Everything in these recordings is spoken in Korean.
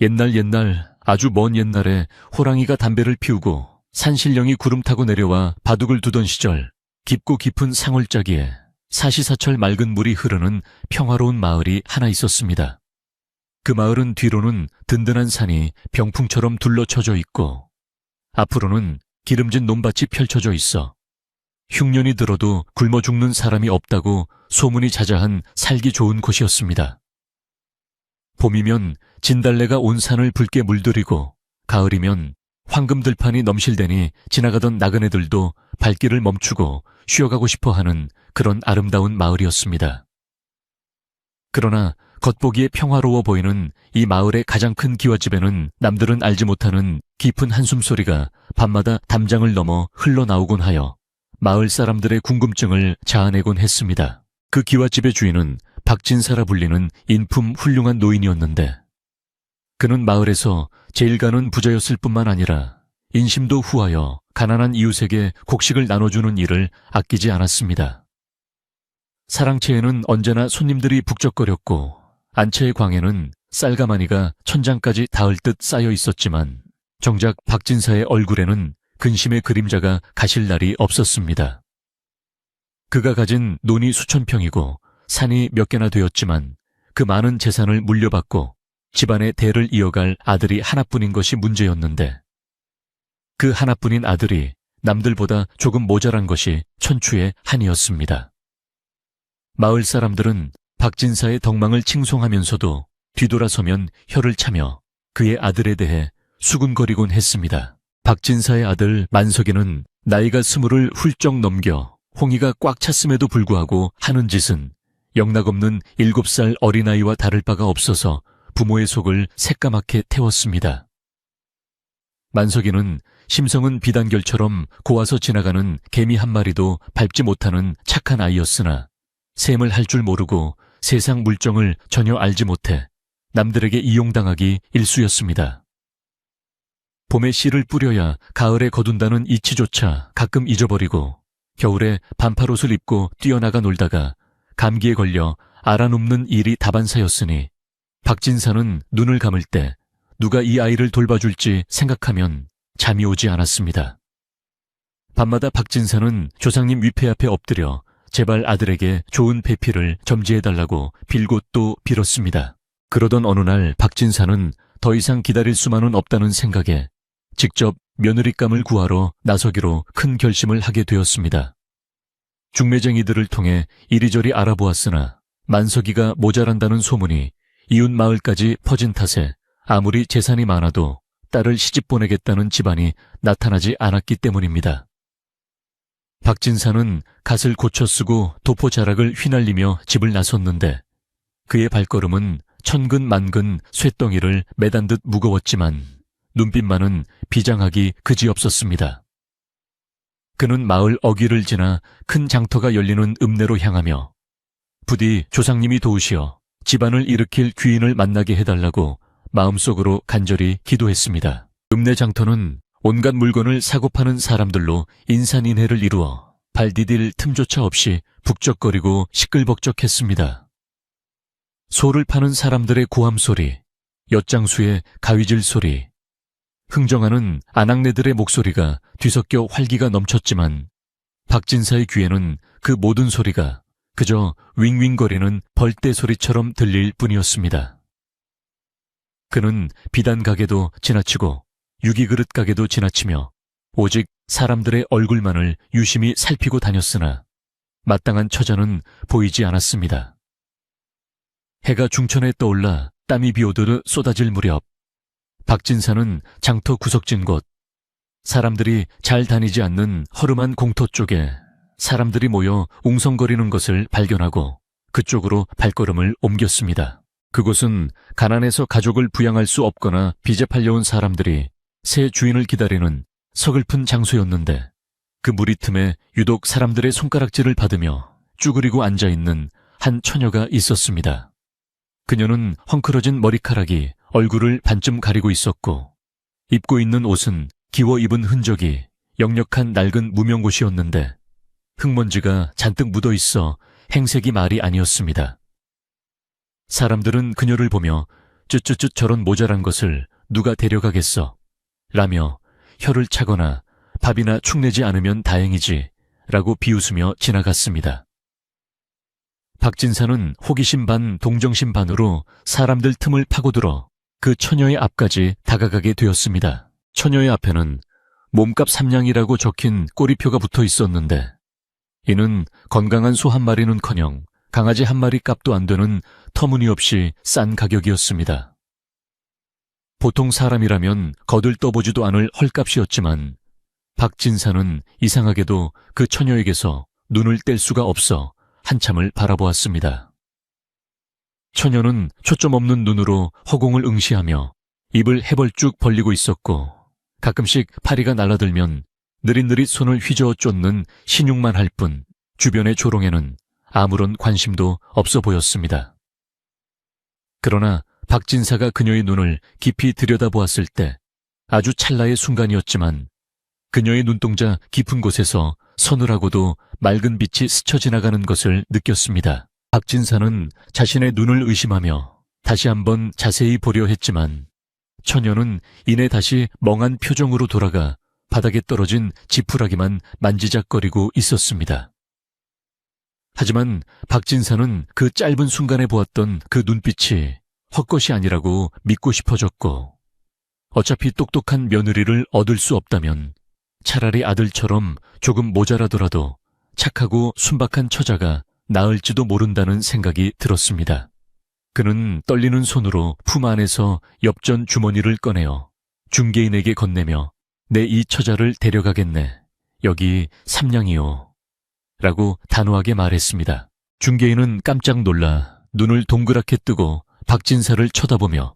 옛날 아주 먼 옛날에 호랑이가 담배를 피우고 산신령이 구름 타고 내려와 바둑을 두던 시절, 깊고 깊은 상월자기에 사시사철 맑은 물이 흐르는 평화로운 마을이 하나 있었습니다. 그 마을은 뒤로는 든든한 산이 병풍처럼 둘러쳐져 있고 앞으로는 기름진 논밭이 펼쳐져 있어 흉년이 들어도 굶어 죽는 사람이 없다고 소문이 자자한 살기 좋은 곳이었습니다. 봄이면 진달래가 온 산을 붉게 물들이고 가을이면 황금 들판이 넘실대니 지나가던 나그네들도 발길을 멈추고 쉬어가고 싶어하는 그런 아름다운 마을이었습니다. 그러나 겉보기에 평화로워 보이는 이 마을의 가장 큰 기와집에는 남들은 알지 못하는 깊은 한숨소리가 밤마다 담장을 넘어 흘러나오곤 하여 마을 사람들의 궁금증을 자아내곤 했습니다. 그 기와집의 주인은 박진사라 불리는 인품 훌륭한 노인이었는데 그는 마을에서 제일 가는 부자였을 뿐만 아니라 인심도 후하여 가난한 이웃에게 곡식을 나눠주는 일을 아끼지 않았습니다. 사랑채에는 언제나 손님들이 북적거렸고 안채의 광에는 쌀가마니가 천장까지 닿을 듯 쌓여 있었지만 정작 박진사의 얼굴에는 근심의 그림자가 가실 날이 없었습니다. 그가 가진 논이 수천 평이고 산이 몇 개나 되었지만 그 많은 재산을 물려받고 집안의 대를 이어갈 아들이 하나뿐인 것이 문제였는데 그 하나뿐인 아들이 남들보다 조금 모자란 것이 천추의 한이었습니다. 마을 사람들은 박진사의 덕망을 칭송하면서도 뒤돌아서면 혀를 차며 그의 아들에 대해 수군거리곤 했습니다. 박진사의 아들 만석이는 나이가 20을 훌쩍 넘겨 홍이가 꽉 찼음에도 불구하고 하는 짓은 영락없는 7살 어린아이와 다를 바가 없어서 부모의 속을 새까맣게 태웠습니다. 만석이는 심성은 비단결처럼 고와서 지나가는 개미 한 마리도 밟지 못하는 착한 아이였으나 셈을 할 줄 모르고 세상 물정을 전혀 알지 못해 남들에게 이용당하기 일쑤였습니다. 봄에 씨를 뿌려야 가을에 거둔다는 이치조차 가끔 잊어버리고 겨울에 반팔옷을 입고 뛰어나가 놀다가 감기에 걸려 알아눕는 일이 다반사였으니 박진사는 눈을 감을 때 누가 이 아이를 돌봐줄지 생각하면 잠이 오지 않았습니다. 밤마다 박진사는 조상님 위패 앞에 엎드려 제발 아들에게 좋은 배필을 점지해달라고 빌고 또 빌었습니다. 그러던 어느 날 박진사는 더 이상 기다릴 수만은 없다는 생각에 직접 며느리감을 구하러 나서기로 큰 결심을 하게 되었습니다. 중매쟁이들을 통해 이리저리 알아보았으나 만석이가 모자란다는 소문이 이웃 마을까지 퍼진 탓에 아무리 재산이 많아도 딸을 시집 보내겠다는 집안이 나타나지 않았기 때문입니다. 박진사는 갓을 고쳐 쓰고 도포 자락을 휘날리며 집을 나섰는데 그의 발걸음은 천근 만근 쇳덩이를 매단 듯 무거웠지만 눈빛만은 비장하기 그지없었습니다. 그는 마을 어귀를 지나 큰 장터가 열리는 읍내로 향하며 부디 조상님이 도우시어 집안을 일으킬 귀인을 만나게 해달라고 마음속으로 간절히 기도했습니다. 읍내 장터는 온갖 물건을 사고 파는 사람들로 인산인해를 이루어 발 디딜 틈조차 없이 북적거리고 시끌벅적했습니다. 소를 파는 사람들의 고함 소리, 엿장수의 가위질 소리, 흥정하는 아낙네들의 목소리가 뒤섞여 활기가 넘쳤지만 박진사의 귀에는 그 모든 소리가 그저 윙윙거리는 벌떼 소리처럼 들릴 뿐이었습니다. 그는 비단 가게도 지나치고 유기그릇 가게도 지나치며 오직 사람들의 얼굴만을 유심히 살피고 다녔으나 마땅한 처자는 보이지 않았습니다. 해가 중천에 떠올라 땀이 비오듯 쏟아질 무렵 박진사는 장터 구석진 곳, 사람들이 잘 다니지 않는 허름한 공터 쪽에 사람들이 모여 웅성거리는 것을 발견하고 그쪽으로 발걸음을 옮겼습니다. 그곳은 가난해서 가족을 부양할 수 없거나 빚에 팔려온 사람들이 새 주인을 기다리는 서글픈 장소였는데 그 무리 틈에 유독 사람들의 손가락질을 받으며 쭈그리고 앉아있는 한 처녀가 있었습니다. 그녀는 헝클어진 머리카락이 얼굴을 반쯤 가리고 있었고 입고 있는 옷은 기워 입은 흔적이 역력한 낡은 무명옷이었는데 흙먼지가 잔뜩 묻어있어 행색이 말이 아니었습니다. 사람들은 그녀를 보며 쯧쯧쯧 저런 모자란 것을 누가 데려가겠어? 라며 혀를 차거나 밥이나 축내지 않으면 다행이지 라고 비웃으며 지나갔습니다. 박진사는 호기심 반 동정심 반으로 사람들 틈을 파고들어 그 처녀의 앞까지 다가가게 되었습니다. 처녀의 앞에는 몸값 3냥이라고 적힌 꼬리표가 붙어 있었는데 이는 건강한 소 한 마리는커녕 강아지 한 마리 값도 안 되는 터무니없이 싼 가격이었습니다. 보통 사람이라면 거들떠보지도 않을 헐값이었지만 박진사는 이상하게도 그 처녀에게서 눈을 뗄 수가 없어 한참을 바라보았습니다. 처녀는 초점 없는 눈으로 허공을 응시하며 입을 해벌쭉 벌리고 있었고 가끔씩 파리가 날아들면 느릿느릿 손을 휘저어 쫓는 신용만 할 뿐 주변의 조롱에는 아무런 관심도 없어 보였습니다. 그러나 박진사가 그녀의 눈을 깊이 들여다보았을 때 아주 찰나의 순간이었지만 그녀의 눈동자 깊은 곳에서 서늘하고도 맑은 빛이 스쳐 지나가는 것을 느꼈습니다. 박진사는 자신의 눈을 의심하며 다시 한번 자세히 보려 했지만 처녀는 이내 다시 멍한 표정으로 돌아가 바닥에 떨어진 지푸라기만 만지작거리고 있었습니다. 하지만 박진사는 그 짧은 순간에 보았던 그 눈빛이 헛것이 아니라고 믿고 싶어졌고 어차피 똑똑한 며느리를 얻을 수 없다면 차라리 아들처럼 조금 모자라더라도 착하고 순박한 처자가 나을지도 모른다는 생각이 들었습니다. 그는 떨리는 손으로 품 안에서 엽전 주머니를 꺼내어 중개인에게 건네며 내 이 처자를 데려가겠네. 여기 3냥이요. 라고 단호하게 말했습니다. 중개인은 깜짝 놀라 눈을 동그랗게 뜨고 박진사를 쳐다보며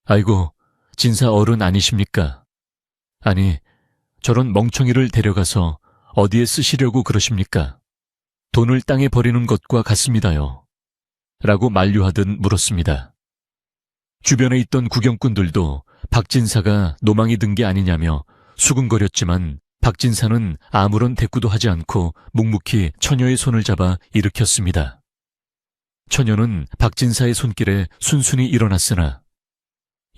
아이고, 진사 어른 아니십니까? 아니, 저런 멍청이를 데려가서 어디에 쓰시려고 그러십니까? 돈을 땅에 버리는 것과 같습니다요. 라고 만류하듯 물었습니다. 주변에 있던 구경꾼들도 박진사가 노망이 든 게 아니냐며 수군거렸지만 박진사는 아무런 대꾸도 하지 않고 묵묵히 처녀의 손을 잡아 일으켰습니다. 처녀는 박진사의 손길에 순순히 일어났으나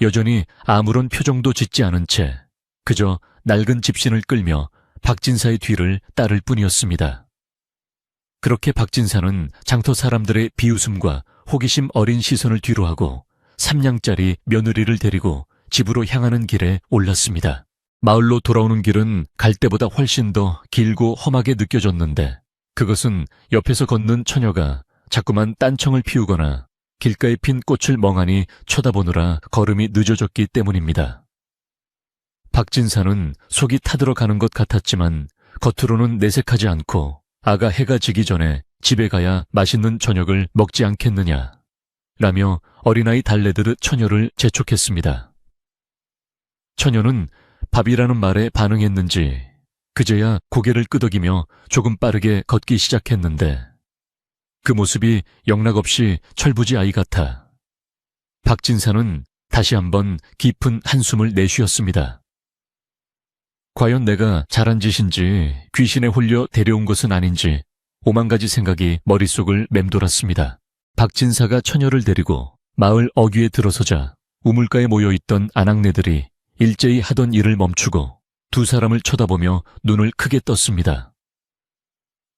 여전히 아무런 표정도 짓지 않은 채 그저 낡은 집신을 끌며 박진사의 뒤를 따를 뿐이었습니다. 그렇게 박진사는 장터 사람들의 비웃음과 호기심 어린 시선을 뒤로하고 3냥짜리 며느리를 데리고 집으로 향하는 길에 올랐습니다. 마을로 돌아오는 길은 갈 때보다 훨씬 더 길고 험하게 느껴졌는데 그것은 옆에서 걷는 처녀가 자꾸만 딴청을 피우거나 길가에 핀 꽃을 멍하니 쳐다보느라 걸음이 늦어졌기 때문입니다. 박진사는 속이 타들어가는 것 같았지만 겉으로는 내색하지 않고 아가 해가 지기 전에 집에 가야 맛있는 저녁을 먹지 않겠느냐 라며 어린아이 달래듯 처녀를 재촉했습니다. 처녀는 밥이라는 말에 반응했는지 그제야 고개를 끄덕이며 조금 빠르게 걷기 시작했는데 그 모습이 영락없이 철부지 아이 같아 박진사는 다시 한번 깊은 한숨을 내쉬었습니다. 과연 내가 잘한 짓인지 귀신에 홀려 데려온 것은 아닌지 오만 가지 생각이 머릿속을 맴돌았습니다. 박진사가 처녀를 데리고 마을 어귀에 들어서자 우물가에 모여있던 아낙네들이 일제히 하던 일을 멈추고 두 사람을 쳐다보며 눈을 크게 떴습니다.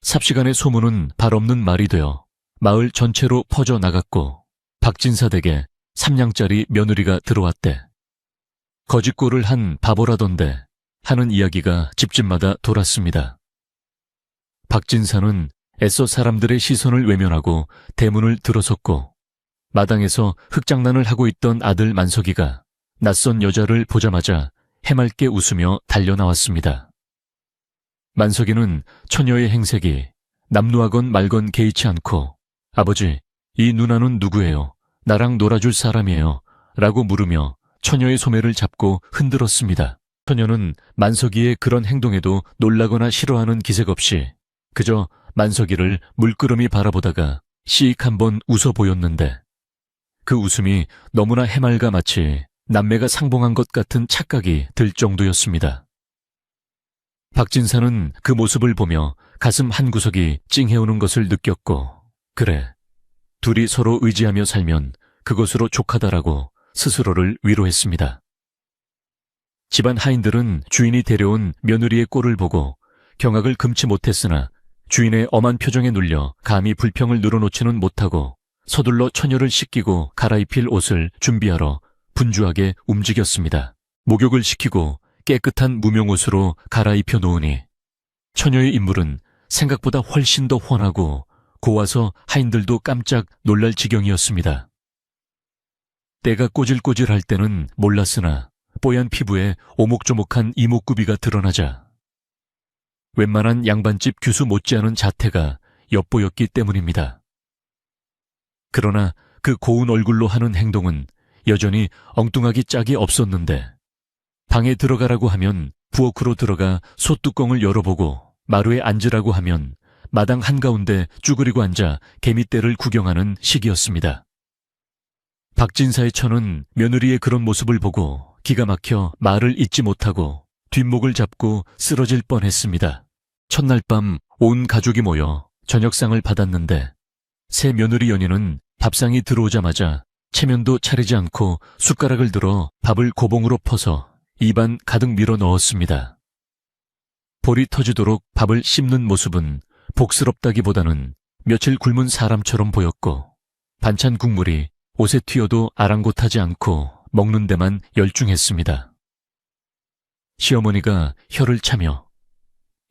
삽시간에 소문은 발 없는 말이 되어 마을 전체로 퍼져나갔고 박진사 댁에 3냥짜리 며느리가 들어왔대. 거짓골을 한 바보라던데 하는 이야기가 집집마다 돌았습니다. 박진사는 애써 사람들의 시선을 외면하고 대문을 들어섰고 마당에서 흙장난을 하고 있던 아들 만석이가 낯선 여자를 보자마자 해맑게 웃으며 달려나왔습니다. 만석이는 처녀의 행색이 남루하건 말건 개의치 않고 아버지, 이 누나는 누구예요? 나랑 놀아줄 사람이에요. 라고 물으며 처녀의 소매를 잡고 흔들었습니다. 처녀는 만석이의 그런 행동에도 놀라거나 싫어하는 기색 없이 그저 만석이를 물끄러미 바라보다가 씩 한번 웃어 보였는데 그 웃음이 너무나 해맑아 마치 남매가 상봉한 것 같은 착각이 들 정도였습니다. 박진사는 그 모습을 보며 가슴 한구석이 찡해오는 것을 느꼈고 그래, 둘이 서로 의지하며 살면 그것으로 족하다라고 스스로를 위로했습니다. 집안 하인들은 주인이 데려온 며느리의 꼴을 보고 경악을 금치 못했으나 주인의 엄한 표정에 눌려 감히 불평을 늘어놓지는 못하고 서둘러 처녀를 씻기고 갈아입힐 옷을 준비하러 분주하게 움직였습니다. 목욕을 시키고 깨끗한 무명옷으로 갈아입혀 놓으니 처녀의 인물은 생각보다 훨씬 더 훤하고 고와서 하인들도 깜짝 놀랄 지경이었습니다. 때가 꼬질꼬질할 때는 몰랐으나 뽀얀 피부에 오목조목한 이목구비가 드러나자 웬만한 양반집 규수 못지않은 자태가 엿보였기 때문입니다. 그러나 그 고운 얼굴로 하는 행동은 여전히 엉뚱하기 짝이 없었는데 방에 들어가라고 하면 부엌으로 들어가 솥뚜껑을 열어보고 마루에 앉으라고 하면 마당 한가운데 쭈그리고 앉아 개미떼를 구경하는 시기였습니다. 박진사의 처는 며느리의 그런 모습을 보고 기가 막혀 말을 잇지 못하고 뒷목을 잡고 쓰러질 뻔했습니다. 첫날 밤 온 가족이 모여 저녁상을 받았는데 새 며느리 연희는 밥상이 들어오자마자 체면도 차리지 않고 숟가락을 들어 밥을 고봉으로 퍼서 입안 가득 밀어 넣었습니다. 볼이 터지도록 밥을 씹는 모습은 복스럽다기보다는 며칠 굶은 사람처럼 보였고 반찬 국물이 옷에 튀어도 아랑곳하지 않고 먹는 데만 열중했습니다. 시어머니가 혀를 차며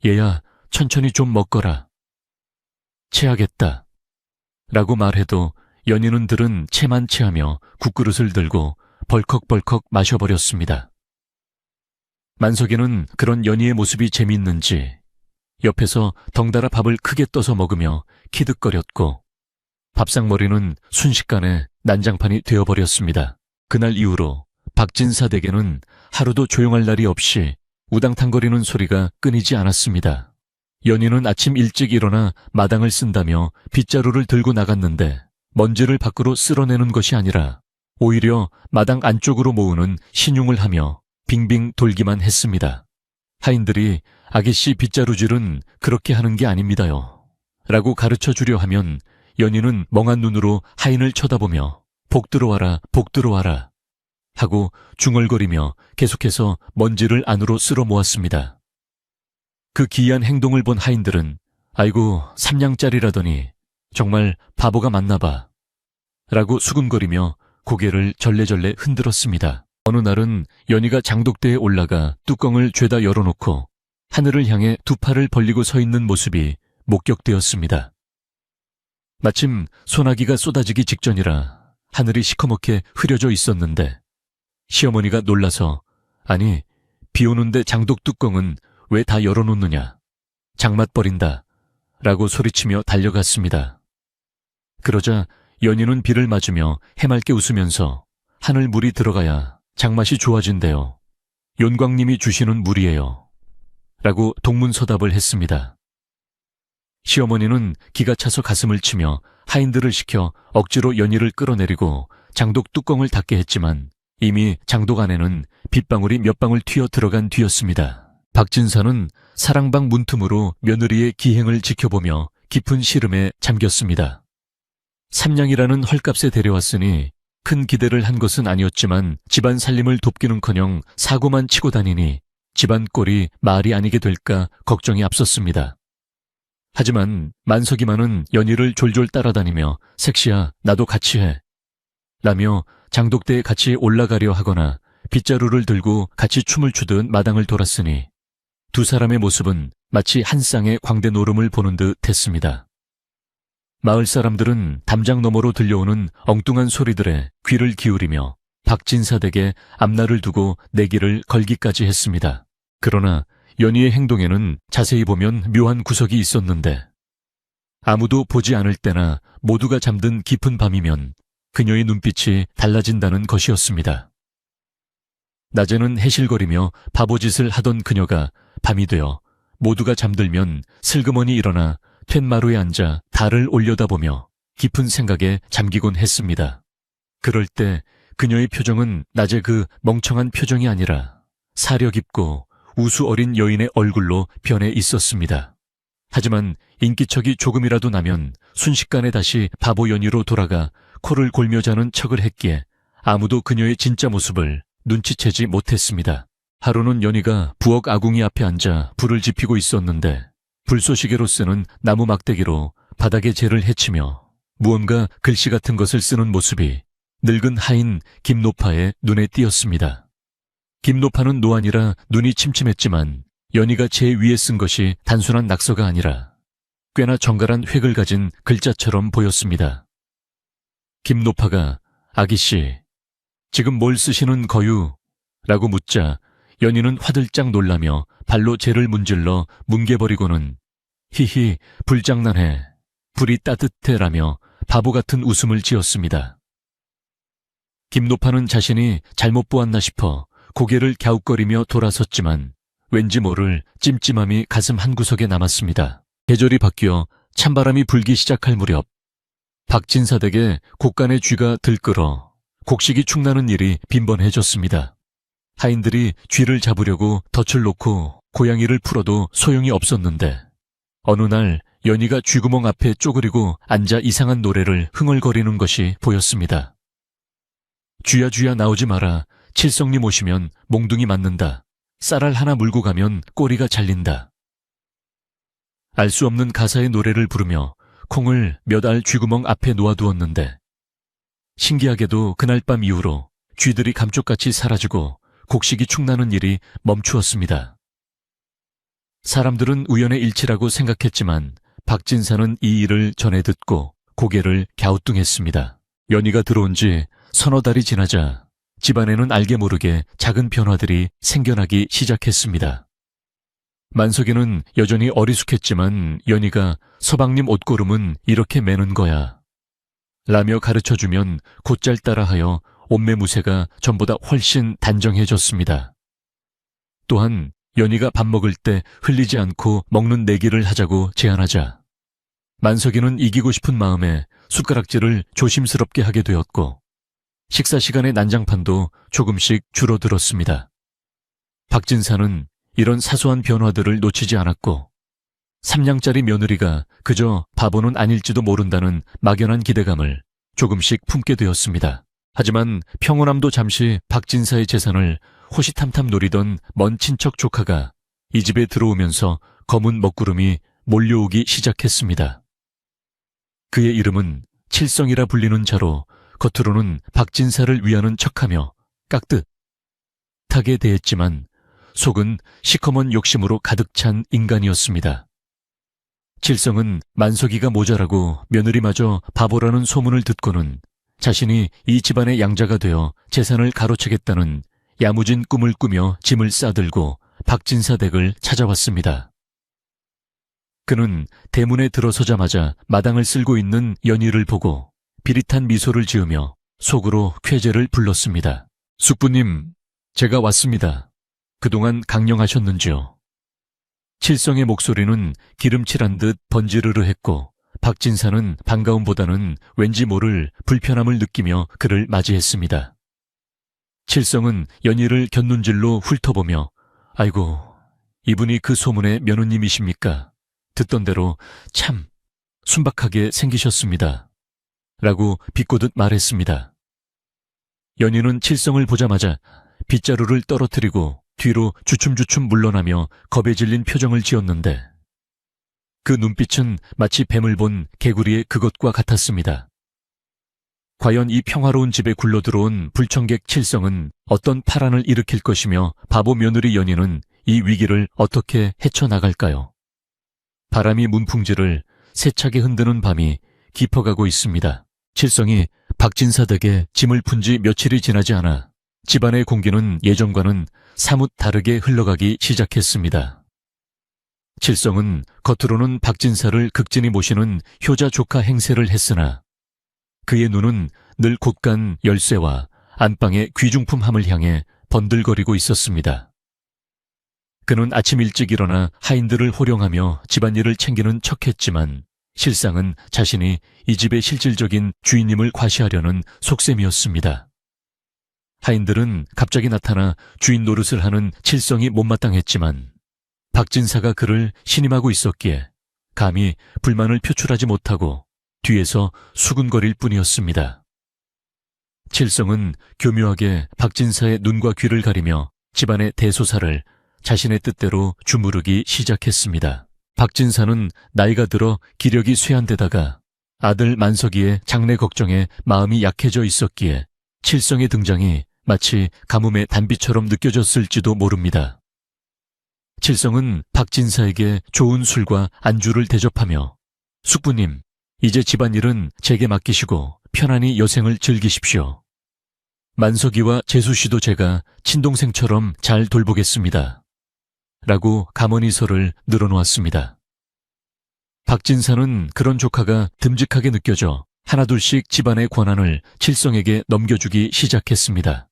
얘야 천천히 좀 먹거라. 체하겠다 라고 말해도 연희는 들은 체만 체하며 국그릇을 들고 벌컥벌컥 마셔버렸습니다. 만석이는 그런 연희의 모습이 재미있는지 옆에서 덩달아 밥을 크게 떠서 먹으며 키득거렸고 밥상머리는 순식간에 난장판이 되어버렸습니다. 그날 이후로 박진사 댁에는 하루도 조용할 날이 없이 우당탕거리는 소리가 끊이지 않았습니다. 연희는 아침 일찍 일어나 마당을 쓴다며 빗자루를 들고 나갔는데 먼지를 밖으로 쓸어내는 것이 아니라 오히려 마당 안쪽으로 모으는 신용을 하며 빙빙 돌기만 했습니다. 하인들이 아기씨 빗자루질은 그렇게 하는 게 아닙니다요 라고 가르쳐주려 하면 연희는 멍한 눈으로 하인을 쳐다보며 복 들어와라 복 들어와라 하고 중얼거리며 계속해서 먼지를 안으로 쓸어 모았습니다. 그 기이한 행동을 본 하인들은 아이고 3냥짜리라더니 정말 바보가 맞나봐 라고 수군거리며 고개를 절레절레 흔들었습니다. 어느 날은 연희가 장독대에 올라가 뚜껑을 죄다 열어놓고 하늘을 향해 두 팔을 벌리고 서 있는 모습이 목격되었습니다. 마침 소나기가 쏟아지기 직전이라 하늘이 시커멓게 흐려져 있었는데 시어머니가 놀라서 아니 비 오는데 장독 뚜껑은 왜 다 열어놓느냐 장맛 버린다 라고 소리치며 달려갔습니다. 그러자 연희는 비를 맞으며 해맑게 웃으면서 하늘 물이 들어가야 장맛이 좋아진대요. 윤광님이 주시는 물이에요 라고 동문서답을 했습니다. 시어머니는 기가 차서 가슴을 치며 하인들을 시켜 억지로 연희를 끌어내리고 장독 뚜껑을 닫게 했지만 이미 장독 안에는 빗방울이 몇 방울 튀어 들어간 뒤였습니다. 박진사는 사랑방 문틈으로 며느리의 기행을 지켜보며 깊은 시름에 잠겼습니다. 3냥이라는 헐값에 데려왔으니 큰 기대를 한 것은 아니었지만 집안 살림을 돕기는커녕 사고만 치고 다니니 집안 꼴이 말이 아니게 될까 걱정이 앞섰습니다. 하지만 만석이만은 연희를 졸졸 따라다니며 색시야 나도 같이 해 라며 장독대에 같이 올라가려 하거나 빗자루를 들고 같이 춤을 추듯 마당을 돌았으니 두 사람의 모습은 마치 한 쌍의 광대 노름을 보는 듯 했습니다. 마을 사람들은 담장 너머로 들려오는 엉뚱한 소리들에 귀를 기울이며 박진사 댁에 앞날을 두고 내기를 걸기까지 했습니다. 그러나 연희의 행동에는 자세히 보면 묘한 구석이 있었는데 아무도 보지 않을 때나 모두가 잠든 깊은 밤이면 그녀의 눈빛이 달라진다는 것이었습니다. 낮에는 해실거리며 바보짓을 하던 그녀가 밤이 되어 모두가 잠들면 슬그머니 일어나 툇마루에 앉아 달을 올려다보며 깊은 생각에 잠기곤 했습니다. 그럴 때 그녀의 표정은 낮에 그 멍청한 표정이 아니라 사려 깊고 우수 어린 여인의 얼굴로 변해 있었습니다. 하지만 인기척이 조금이라도 나면 순식간에 다시 바보 연희로 돌아가 코를 골며 자는 척을 했기에 아무도 그녀의 진짜 모습을 눈치채지 못했습니다. 하루는 연희가 부엌 아궁이 앞에 앉아 불을 지피고 있었는데 불쏘시개로 쓰는 나무 막대기로 바닥에 재를 헤치며 무언가 글씨 같은 것을 쓰는 모습이 늙은 하인 김노파의 눈에 띄었습니다. 김노파는 노안이라 눈이 침침했지만 연희가 제 위에 쓴 것이 단순한 낙서가 아니라 꽤나 정갈한 획을 가진 글자처럼 보였습니다. 김노파가 아기씨, 지금 뭘 쓰시는 거유? 라고 묻자 연희는 화들짝 놀라며 발로 재를 문질러 뭉개버리고는 히히 불장난해, 불이 따뜻해 라며 바보 같은 웃음을 지었습니다. 김노파는 자신이 잘못 보았나 싶어 고개를 갸웃거리며 돌아섰지만 왠지 모를 찜찜함이 가슴 한구석에 남았습니다. 계절이 바뀌어 찬바람이 불기 시작할 무렵 박진사 댁에 곡간의 쥐가 들끓어 곡식이 축나는 일이 빈번해졌습니다. 하인들이 쥐를 잡으려고 덫을 놓고 고양이를 풀어도 소용이 없었는데 어느 날 연희가 쥐구멍 앞에 쪼그리고 앉아 이상한 노래를 흥얼거리는 것이 보였습니다. 쥐야 쥐야 나오지 마라. 칠성님 오시면 몽둥이 맞는다. 쌀알 하나 물고 가면 꼬리가 잘린다. 알 수 없는 가사의 노래를 부르며 콩을 몇 알 쥐구멍 앞에 놓아두었는데 신기하게도 그날 밤 이후로 쥐들이 감쪽같이 사라지고 곡식이 축나는 일이 멈추었습니다. 사람들은 우연의 일치라고 생각했지만 박진사는 이 일을 전해 듣고 고개를 갸우뚱했습니다. 연희가 들어온 지 서너 달이 지나자 집안에는 알게 모르게 작은 변화들이 생겨나기 시작했습니다. 만석이는 여전히 어리숙했지만 연희가 서방님 옷고름은 이렇게 매는 거야 라며 가르쳐주면 곧잘 따라하여 옷매무새가 전보다 훨씬 단정해졌습니다. 또한 연희가 밥 먹을 때 흘리지 않고 먹는 내기를 하자고 제안하자 만석이는 이기고 싶은 마음에 숟가락질을 조심스럽게 하게 되었고 식사 시간의 난장판도 조금씩 줄어들었습니다. 박진사는 이런 사소한 변화들을 놓치지 않았고 3냥짜리 며느리가 그저 바보는 아닐지도 모른다는 막연한 기대감을 조금씩 품게 되었습니다. 하지만 평온함도 잠시 박진사의 재산을 호시탐탐 노리던 먼 친척 조카가 이 집에 들어오면서 검은 먹구름이 몰려오기 시작했습니다. 그의 이름은 칠성이라 불리는 자로 겉으로는 박진사를 위하는 척하며 깍듯하게 대했지만 속은 시커먼 욕심으로 가득 찬 인간이었습니다. 칠성은 만석이가 모자라고 며느리마저 바보라는 소문을 듣고는 자신이 이 집안의 양자가 되어 재산을 가로채겠다는 야무진 꿈을 꾸며 짐을 싸들고 박진사 댁을 찾아왔습니다. 그는 대문에 들어서자마자 마당을 쓸고 있는 연희를 보고 비릿한 미소를 지으며 속으로 쾌재를 불렀습니다. 숙부님, 제가 왔습니다. 그동안 강령하셨는지요? 칠성의 목소리는 기름칠한 듯 번지르르 했고 박진사는 반가움보다는 왠지 모를 불편함을 느끼며 그를 맞이했습니다. 칠성은 연희를 곁눈질로 훑어보며 아이고, 이분이 그 소문의 며느님이십니까? 듣던 대로 참 순박하게 생기셨습니다. 라고 비꼬듯 말했습니다. 연희는 칠성을 보자마자 빗자루를 떨어뜨리고 뒤로 주춤주춤 물러나며 겁에 질린 표정을 지었는데 그 눈빛은 마치 뱀을 본 개구리의 그것과 같았습니다. 과연 이 평화로운 집에 굴러들어온 불청객 칠성은 어떤 파란을 일으킬 것이며 바보 며느리 연희는 이 위기를 어떻게 헤쳐나갈까요? 바람이 문풍지를 세차게 흔드는 밤이 깊어가고 있습니다. 칠성이 박진사 댁에 짐을 푼 지 며칠이 지나지 않아 집안의 공기는 예전과는 사뭇 다르게 흘러가기 시작했습니다. 칠성은 겉으로는 박진사를 극진히 모시는 효자 조카 행세를 했으나 그의 눈은 늘 곳간 열쇠와 안방의 귀중품함을 향해 번들거리고 있었습니다. 그는 아침 일찍 일어나 하인들을 호령하며 집안일을 챙기는 척했지만 실상은 자신이 이 집의 실질적인 주인님을 과시하려는 속셈이었습니다. 하인들은 갑자기 나타나 주인 노릇을 하는 칠성이 못마땅했지만 박진사가 그를 신임하고 있었기에 감히 불만을 표출하지 못하고 뒤에서 수군거릴 뿐이었습니다. 칠성은 교묘하게 박진사의 눈과 귀를 가리며 집안의 대소사를 자신의 뜻대로 주무르기 시작했습니다. 박진사는 나이가 들어 기력이 쇠한 데다가 아들 만석이의 장래 걱정에 마음이 약해져 있었기에 칠성의 등장이 마치 가뭄의 단비처럼 느껴졌을지도 모릅니다. 칠성은 박진사에게 좋은 술과 안주를 대접하며 숙부님, 이제 집안일은 제게 맡기시고 편안히 여생을 즐기십시오. 만석이와 재수씨도 제가 친동생처럼 잘 돌보겠습니다. 라고 가머니서를 늘어놓았습니다. 박진사는 그런 조카가 듬직하게 느껴져 하나둘씩 집안의 권한을 칠성에게 넘겨주기 시작했습니다.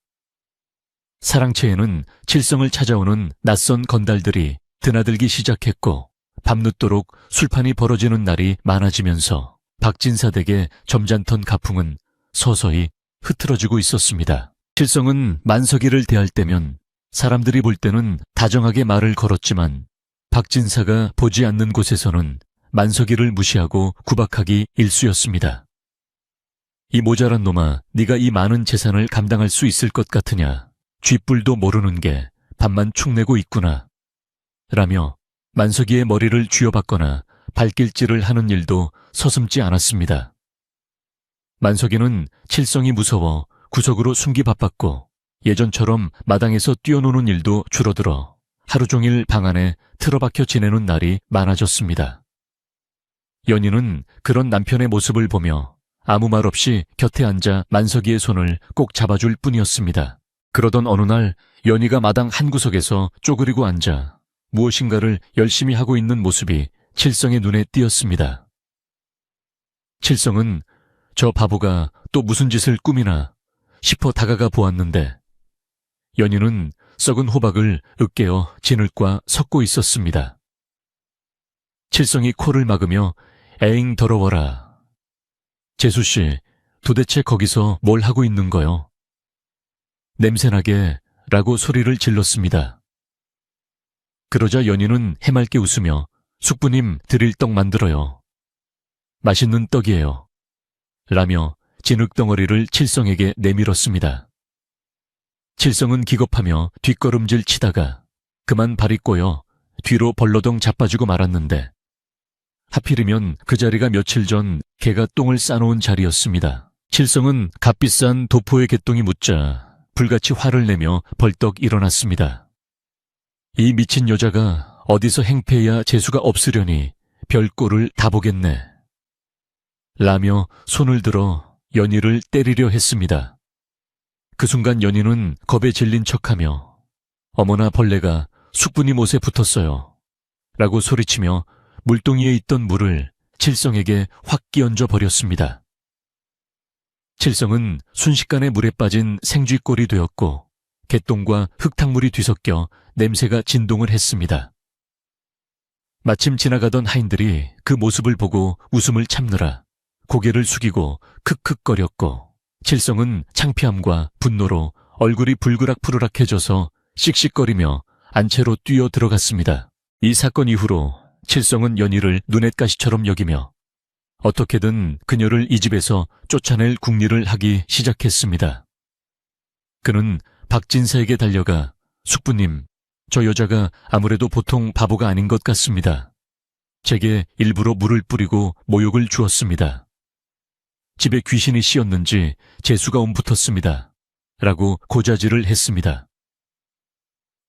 사랑채에는 칠성을 찾아오는 낯선 건달들이 드나들기 시작했고 밤늦도록 술판이 벌어지는 날이 많아지면서 박진사 댁의 점잖던 가풍은 서서히 흐트러지고 있었습니다. 칠성은 만석이를 대할 때면 사람들이 볼 때는 다정하게 말을 걸었지만 박진사가 보지 않는 곳에서는 만석이를 무시하고 구박하기 일쑤였습니다. 이 모자란 놈아, 네가 이 많은 재산을 감당할 수 있을 것 같으냐. 쥐뿔도 모르는 게 밥만 축내고 있구나. 라며 만석이의 머리를 쥐어박거나 발길질을 하는 일도 서슴지 않았습니다. 만석이는 칠성이 무서워 구석으로 숨기 바빴고 예전처럼 마당에서 뛰어노는 일도 줄어들어 하루 종일 방 안에 틀어박혀 지내는 날이 많아졌습니다. 연희는 그런 남편의 모습을 보며 아무 말 없이 곁에 앉아 만석이의 손을 꼭 잡아줄 뿐이었습니다. 그러던 어느 날 연희가 마당 한구석에서 쪼그리고 앉아 무엇인가를 열심히 하고 있는 모습이 칠성의 눈에 띄었습니다. 칠성은 저 바보가 또 무슨 짓을 꾸미나 싶어 다가가 보았는데 연희는 썩은 호박을 으깨어 진흙과 섞고 있었습니다. 칠성이 코를 막으며 에잉 더러워라. 재수씨, 도대체 거기서 뭘 하고 있는 거요? 냄새나게 라고 소리를 질렀습니다. 그러자 연희는 해맑게 웃으며 숙부님 드릴 떡 만들어요. 맛있는 떡이에요. 라며 진흙덩어리를 칠성에게 내밀었습니다. 칠성은 기겁하며 뒷걸음질 치다가 그만 발이 꼬여 뒤로 벌러덩 자빠지고 말았는데 하필이면 그 자리가 며칠 전 개가 똥을 싸놓은 자리였습니다. 칠성은 값비싼 도포의 개똥이 묻자 불같이 화를 내며 벌떡 일어났습니다. 이 미친 여자가 어디서 행패야 재수가 없으려니 별꼴을 다 보겠네. 라며 손을 들어 연희를 때리려 했습니다. 그 순간 연희는 겁에 질린 척하며 어머나 벌레가 숙부님 옷에 붙었어요. 라고 소리치며 물동이에 있던 물을 칠성에게 확 끼얹어 버렸습니다. 칠성은 순식간에 물에 빠진 생쥐꼴이 되었고 개똥과 흙탕물이 뒤섞여 냄새가 진동을 했습니다. 마침 지나가던 하인들이 그 모습을 보고 웃음을 참느라 고개를 숙이고 크크거렸고 칠성은 창피함과 분노로 얼굴이 불그락푸르락해져서 씩씩거리며 안채로 뛰어 들어갔습니다. 이 사건 이후로 칠성은 연희를 눈엣가시처럼 여기며 어떻게든 그녀를 이 집에서 쫓아낼 궁리를 하기 시작했습니다. 그는 박진사에게 달려가 숙부님, 저 여자가 아무래도 보통 바보가 아닌 것 같습니다. 제게 일부러 물을 뿌리고 모욕을 주었습니다. 집에 귀신이 씌었는지 재수가 옴붙었습니다. 라고 고자질을 했습니다.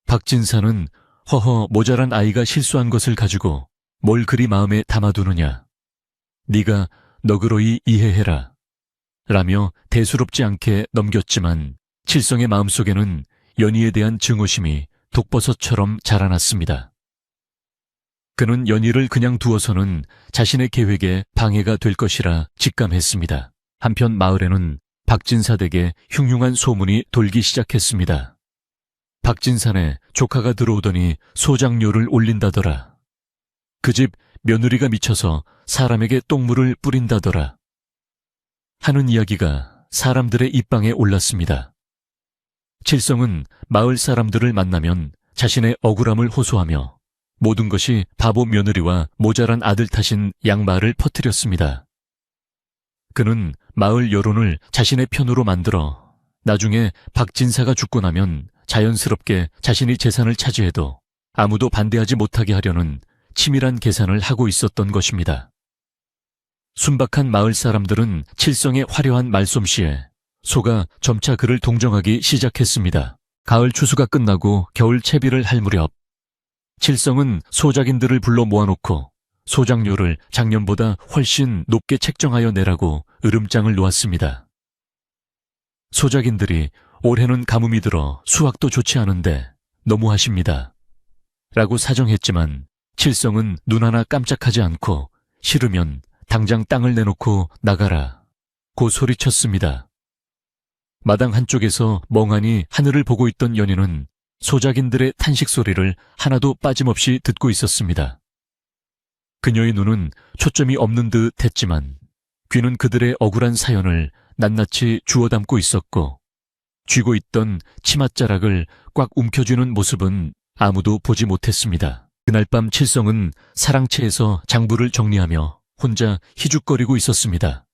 박진사는 허허 모자란 아이가 실수한 것을 가지고 뭘 그리 마음에 담아두느냐. 네가 너그러이 이해해라. 라며 대수롭지 않게 넘겼지만 칠성의 마음속에는 연희에 대한 증오심이 독버섯처럼 자라났습니다. 그는 연희를 그냥 두어서는 자신의 계획에 방해가 될 것이라 직감했습니다. 한편 마을에는 박진사 댁에 흉흉한 소문이 돌기 시작했습니다. 박진사네 조카가 들어오더니 소장료를 올린다더라. 그 집 며느리가 미쳐서 사람에게 똥물을 뿌린다더라. 하는 이야기가 사람들의 입방에 올랐습니다. 칠성은 마을 사람들을 만나면 자신의 억울함을 호소하며 모든 것이 바보 며느리와 모자란 아들 탓인 양말을 퍼뜨렸습니다. 그는 마을 여론을 자신의 편으로 만들어 나중에 박진사가 죽고 나면 자연스럽게 자신이 재산을 차지해도 아무도 반대하지 못하게 하려는 치밀한 계산을 하고 있었던 것입니다. 순박한 마을 사람들은 칠성의 화려한 말솜씨에 속아 점차 그를 동정하기 시작했습니다. 가을 추수가 끝나고 겨울 채비를 할 무렵 칠성은 소작인들을 불러 모아놓고 소작료를 작년보다 훨씬 높게 책정하여 내라고 으름장을 놓았습니다. 소작인들이 올해는 가뭄이 들어 수확도 좋지 않은데 너무하십니다. 라고 사정했지만 칠성은 눈 하나 깜짝하지 않고 싫으면 당장 땅을 내놓고 나가라 고 소리쳤습니다. 마당 한쪽에서 멍하니 하늘을 보고 있던 연희는 소작인들의 탄식 소리를 하나도 빠짐없이 듣고 있었습니다. 그녀의 눈은 초점이 없는 듯 했지만 귀는 그들의 억울한 사연을 낱낱이 주워 담고 있었고 쥐고 있던 치맛자락을 꽉 움켜쥐는 모습은 아무도 보지 못했습니다. 그날 밤 칠성은 사랑채에서 장부를 정리하며 혼자 희죽거리고 있었습니다.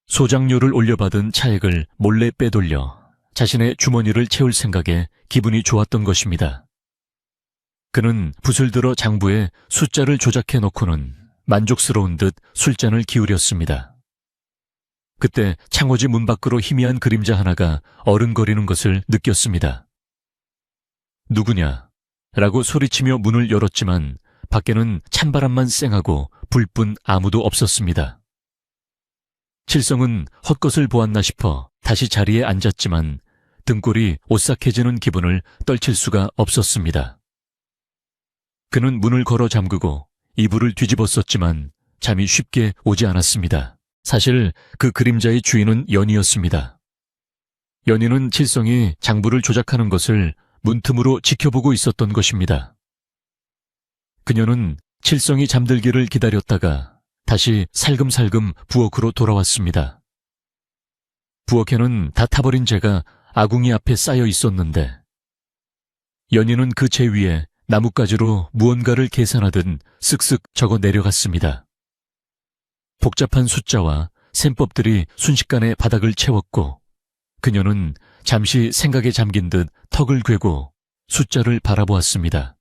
소작료를 올려받은 차액을 몰래 빼돌려 자신의 주머니를 채울 생각에 기분이 좋았던 것입니다. 그는 붓을 들어 장부에 숫자를 조작해 놓고는 만족스러운 듯 술잔을 기울였습니다. 그때 창호지 문 밖으로 희미한 그림자 하나가 어른거리는 것을 느꼈습니다. 누구냐? 라고 소리치며 문을 열었지만 밖에는 찬바람만 쌩하고 불뿐 아무도 없었습니다. 칠성은 헛것을 보았나 싶어 다시 자리에 앉았지만 등골이 오싹해지는 기분을 떨칠 수가 없었습니다. 그는 문을 걸어 잠그고 이불을 뒤집었었지만 잠이 쉽게 오지 않았습니다. 사실 그 그림자의 주인은 연희였습니다. 연희는 칠성이 장부를 조작하는 것을 문틈으로 지켜보고 있었던 것입니다. 그녀는 칠성이 잠들기를 기다렸다가 다시 살금살금 부엌으로 돌아왔습니다. 부엌에는 다 타버린 재가 아궁이 앞에 쌓여 있었는데 연희는 그 재 위에 나뭇가지로 무언가를 계산하듯 쓱쓱 적어 내려갔습니다. 복잡한 숫자와 셈법들이 순식간에 바닥을 채웠고 그녀는 잠시 생각에 잠긴 듯 턱을 괴고 숫자를 바라보았습니다.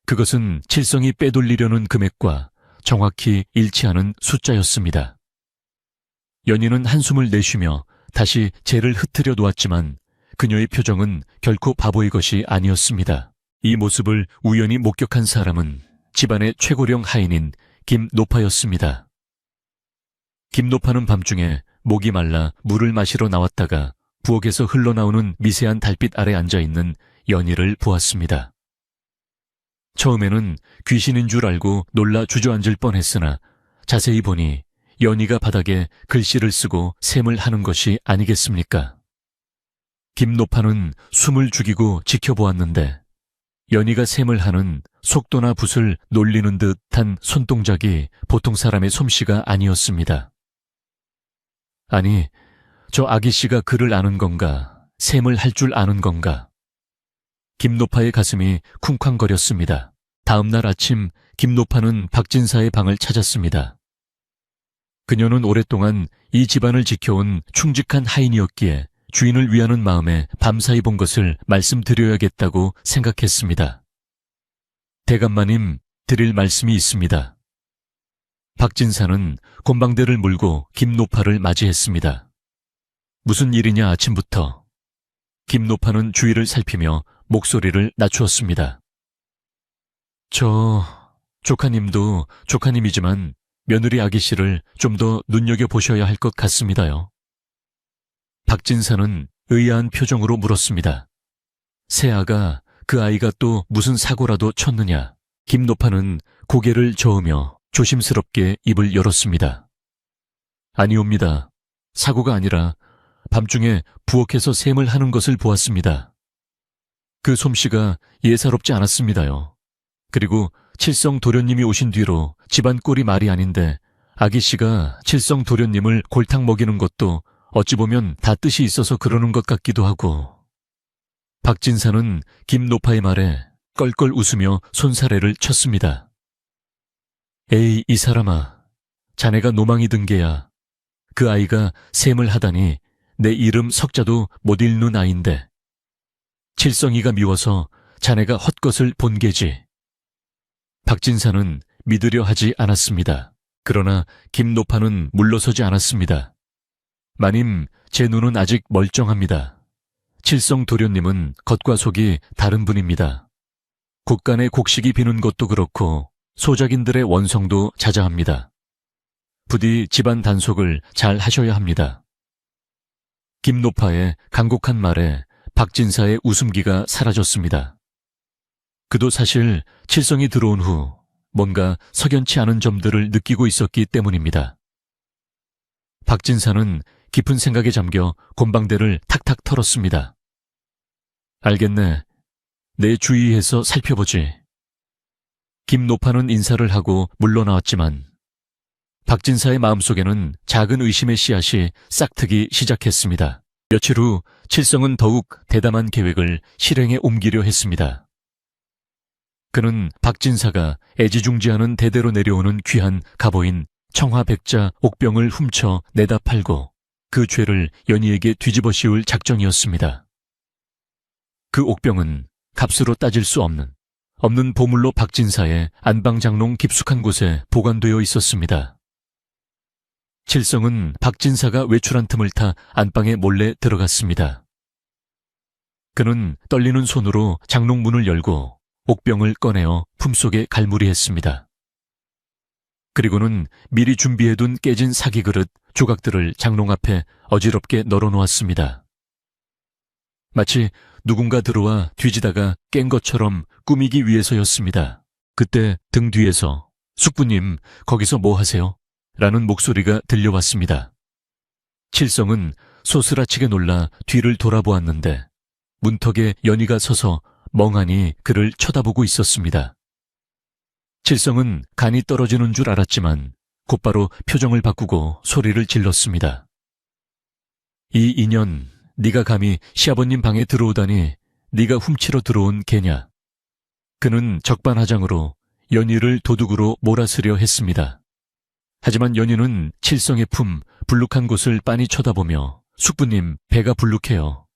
그것은 칠성이 빼돌리려는 금액과 정확히 일치하는 숫자였습니다. 연희는 한숨을 내쉬며 다시 재를 흩트려 놓았지만 그녀의 표정은 결코 바보의 것이 아니었습니다. 이 모습을 우연히 목격한 사람은 집안의 최고령 하인인 김노파였습니다. 김노파는 밤중에 목이 말라 물을 마시러 나왔다가 부엌에서 흘러나오는 미세한 달빛 아래 앉아있는 연희를 보았습니다. 처음에는 귀신인 줄 알고 놀라 주저앉을 뻔했으나 자세히 보니 연희가 바닥에 글씨를 쓰고 셈을 하는 것이 아니겠습니까? 김노파는 숨을 죽이고 지켜보았는데 연희가 셈을 하는 속도나 붓을 놀리는 듯한 손동작이 보통 사람의 솜씨가 아니었습니다. 아니, 저 아기씨가 글을 아는 건가, 셈을 할 줄 아는 건가. 김노파의 가슴이 쿵쾅거렸습니다. 다음 날 아침 김노파는 박진사의 방을 찾았습니다. 그녀는 오랫동안 이 집안을 지켜온 충직한 하인이었기에 주인을 위하는 마음에 밤사이 본 것을 말씀드려야겠다고 생각했습니다. 대감마님, 드릴 말씀이 있습니다. 박진사는 곤방대를 물고 김노파를 맞이했습니다. 무슨 일이냐 아침부터. 김노파는 주위를 살피며 목소리를 낮추었습니다. 조카님도 조카님이지만 며느리 아기씨를 좀 더 눈여겨보셔야 할 것 같습니다요. 박진사는 의아한 표정으로 물었습니다. 새아가 그 아이가 또 무슨 사고라도 쳤느냐. 김노파는 고개를 저으며 조심스럽게 입을 열었습니다. 아니옵니다. 사고가 아니라 밤중에 부엌에서 셈을 하는 것을 보았습니다. 그 솜씨가 예사롭지 않았습니다요. 그리고 칠성 도련님이 오신 뒤로 집안 꼴이 말이 아닌데 아기씨가 칠성 도련님을 골탕 먹이는 것도 어찌 보면 다 뜻이 있어서 그러는 것 같기도 하고. 박진사는 김노파의 말에 껄껄 웃으며 손사래를 쳤습니다. 에이, 이 사람아. 자네가 노망이 든 게야 그 아이가 셈을 하다니 내 이름 석자도 못 읽는 아인데. 칠성이가 미워서 자네가 헛것을 본 게지. 박진사는 믿으려 하지 않았습니다. 그러나 김노파는 물러서지 않았습니다. 마님, 제 눈은 아직 멀쩡합니다. 칠성 도련님은 겉과 속이 다른 분입니다. 곡간에 곡식이 비는 것도 그렇고 소작인들의 원성도 자자합니다. 부디 집안 단속을 잘 하셔야 합니다. 김노파의 간곡한 말에 박진사의 웃음기가 사라졌습니다. 그도 사실 칠성이 들어온 후 뭔가 석연치 않은 점들을 느끼고 있었기 때문입니다. 박진사는 깊은 생각에 잠겨 곰방대를 탁탁 털었습니다. 알겠네. 내 주의해서 살펴보지. 김노파는 인사를 하고 물러나왔지만 박진사의 마음속에는 작은 의심의 씨앗이 싹트기 시작했습니다. 며칠 후 칠성은 더욱 대담한 계획을 실행에 옮기려 했습니다. 그는 박진사가 애지중지하는 대대로 내려오는 귀한 갑오인 청화백자 옥병을 훔쳐 내다 팔고 그 죄를 연희에게 뒤집어 씌울 작정이었습니다. 그 옥병은 값으로 따질 수 없는 보물로 박진사의 안방장롱 깊숙한 곳에 보관되어 있었습니다. 칠성은 박진사가 외출한 틈을 타 안방에 몰래 들어갔습니다. 그는 떨리는 손으로 장롱문을 열고 옥병을 꺼내어 품속에 갈무리했습니다. 그리고는 미리 준비해둔 깨진 사기그릇 조각들을 장롱 앞에 어지럽게 널어놓았습니다. 마치 누군가 들어와 뒤지다가 깬 것처럼 꾸미기 위해서였습니다. 그때 등 뒤에서 숙부님, 거기서 뭐 하세요? 라는 목소리가 들려왔습니다. 칠성은 소스라치게 놀라 뒤를 돌아보았는데 문턱에 연희가 서서 멍하니 그를 쳐다보고 있었습니다. 칠성은 간이 떨어지는 줄 알았지만 곧바로 표정을 바꾸고 소리를 질렀습니다. 이 인연, 네가 감히 시아버님 방에 들어오다니 네가 훔치러 들어온 개냐. 그는 적반하장으로 연희를 도둑으로 몰아쓰려 했습니다. 하지만 연희는 칠성의 품 불룩한 곳을 빤히 쳐다보며 숙부님, 배가 불룩해요.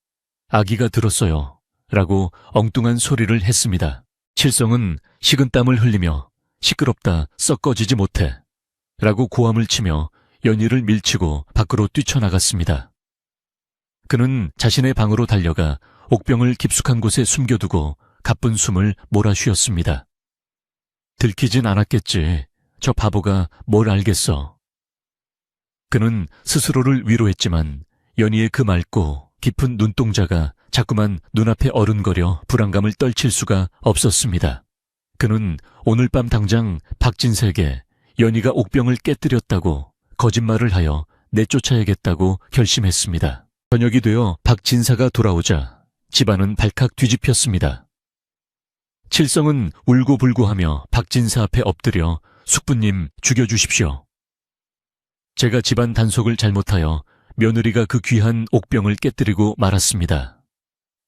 아기가 들었어요. 라고 엉뚱한 소리를 했습니다. 칠성은 식은땀을 흘리며 시끄럽다, 썩 꺼지지 못해. 라고 고함을 치며 연희를 밀치고 밖으로 뛰쳐나갔습니다. 그는 자신의 방으로 달려가 옥병을 깊숙한 곳에 숨겨두고 가쁜 숨을 몰아쉬었습니다. 들키진 않았겠지. 저 바보가 뭘 알겠어. 그는 스스로를 위로했지만 연희의 그 맑고 깊은 눈동자가 자꾸만 눈앞에 어른거려 불안감을 떨칠 수가 없었습니다. 그는 오늘 밤 당장 박진세에게 연희가 옥병을 깨뜨렸다고 거짓말을 하여 내쫓아야겠다고 결심했습니다. 저녁이 되어 박진사가 돌아오자 집안은 발칵 뒤집혔습니다. 칠성은 울고불고하며 박진사 앞에 엎드려 숙부님 죽여주십시오. 제가 집안 단속을 잘못하여 며느리가 그 귀한 옥병을 깨뜨리고 말았습니다.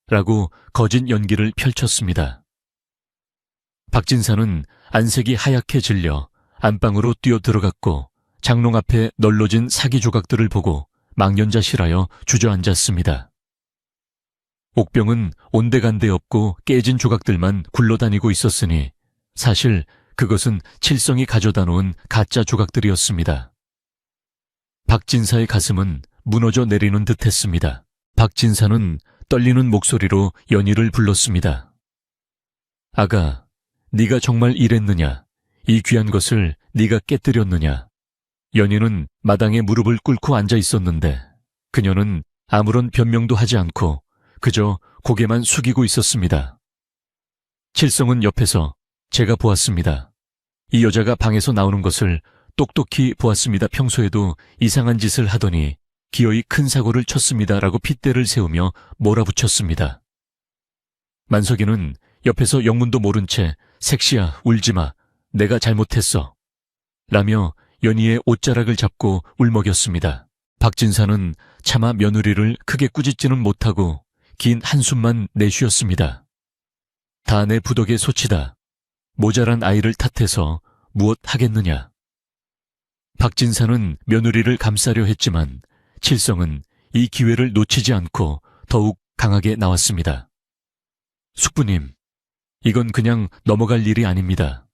라고 거짓 연기를 펼쳤습니다. 박진사는 안색이 하얗게 질려 안방으로 뛰어들어갔고 장롱 앞에 널러진 사기 조각들을 보고 망연자실하여 주저앉았습니다. 옥병은 온데간데 없고 깨진 조각들만 굴러다니고 있었으니 사실 그것은 칠성이 가져다 놓은 가짜 조각들이었습니다. 박진사의 가슴은 무너져 내리는 듯했습니다. 박진사는 떨리는 목소리로 연희를 불렀습니다. 아가, 네가 정말 이랬느냐? 이 귀한 것을 네가 깨뜨렸느냐? 연희는 마당에 무릎을 꿇고 앉아 있었는데 그녀는 아무런 변명도 하지 않고 그저 고개만 숙이고 있었습니다. 칠성은 옆에서 제가 보았습니다. 이 여자가 방에서 나오는 것을 똑똑히 보았습니다. 평소에도 이상한 짓을 하더니 기어이 큰 사고를 쳤습니다. 라고 핏대를 세우며 몰아붙였습니다. 만석이는 옆에서 영문도 모른 채 색시야 울지마. 내가 잘못했어. 라며 연희의 옷자락을 잡고 울먹였습니다. 박진사는 차마 며느리를 크게 꾸짖지는 못하고 긴 한숨만 내쉬었습니다. 다 내 부덕의 소치다. 모자란 아이를 탓해서 무엇 하겠느냐. 박진사는 며느리를 감싸려 했지만 칠성은 이 기회를 놓치지 않고 더욱 강하게 나왔습니다. 숙부님, 이건 그냥 넘어갈 일이 아닙니다.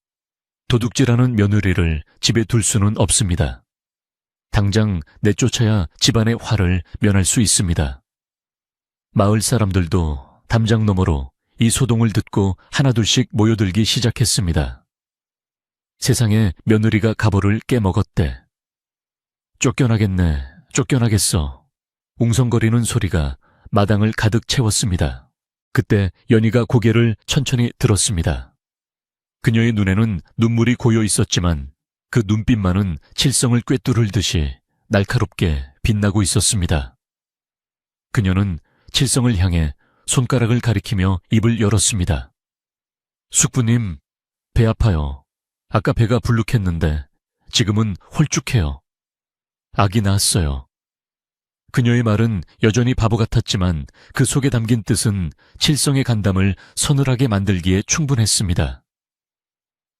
도둑질하는 며느리를 집에 둘 수는 없습니다. 당장 내쫓아야 집안의 화를 면할 수 있습니다. 마을 사람들도 담장 너머로 이 소동을 듣고 하나둘씩 모여들기 시작했습니다. 세상에 며느리가 가보를 깨먹었대. 쫓겨나겠네, 쫓겨나겠어. 웅성거리는 소리가 마당을 가득 채웠습니다. 그때 연희가 고개를 천천히 들었습니다. 그녀의 눈에는 눈물이 고여 있었지만 그 눈빛만은 칠성을 꿰뚫을 듯이 날카롭게 빛나고 있었습니다. 그녀는 칠성을 향해 손가락을 가리키며 입을 열었습니다. 숙부님, 배 아파요. 아까 배가 불룩했는데 지금은 홀쭉해요. 아기 낳았어요. 그녀의 말은 여전히 바보 같았지만 그 속에 담긴 뜻은 칠성의 간담을 서늘하게 만들기에 충분했습니다.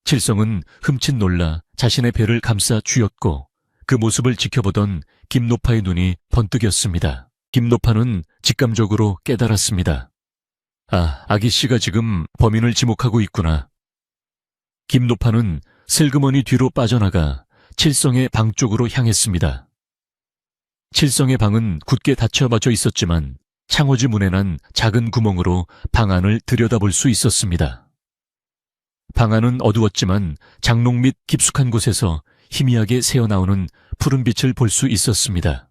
칠성은 흠칫 놀라 자신의 배를 감싸 쥐었고 그 모습을 지켜보던 김노파의 눈이 번뜩였습니다. 김노파는 직감적으로 깨달았습니다. 아, 아기씨가 지금 범인을 지목하고 있구나. 김노파는 슬그머니 뒤로 빠져나가 칠성의 방 쪽으로 향했습니다. 칠성의 방은 굳게 닫혀 맞춰 있었지만 창호지 문에 난 작은 구멍으로 방 안을 들여다볼 수 있었습니다. 방 안은 어두웠지만 장롱 밑 깊숙한 곳에서 희미하게 새어나오는 푸른 빛을 볼 수 있었습니다.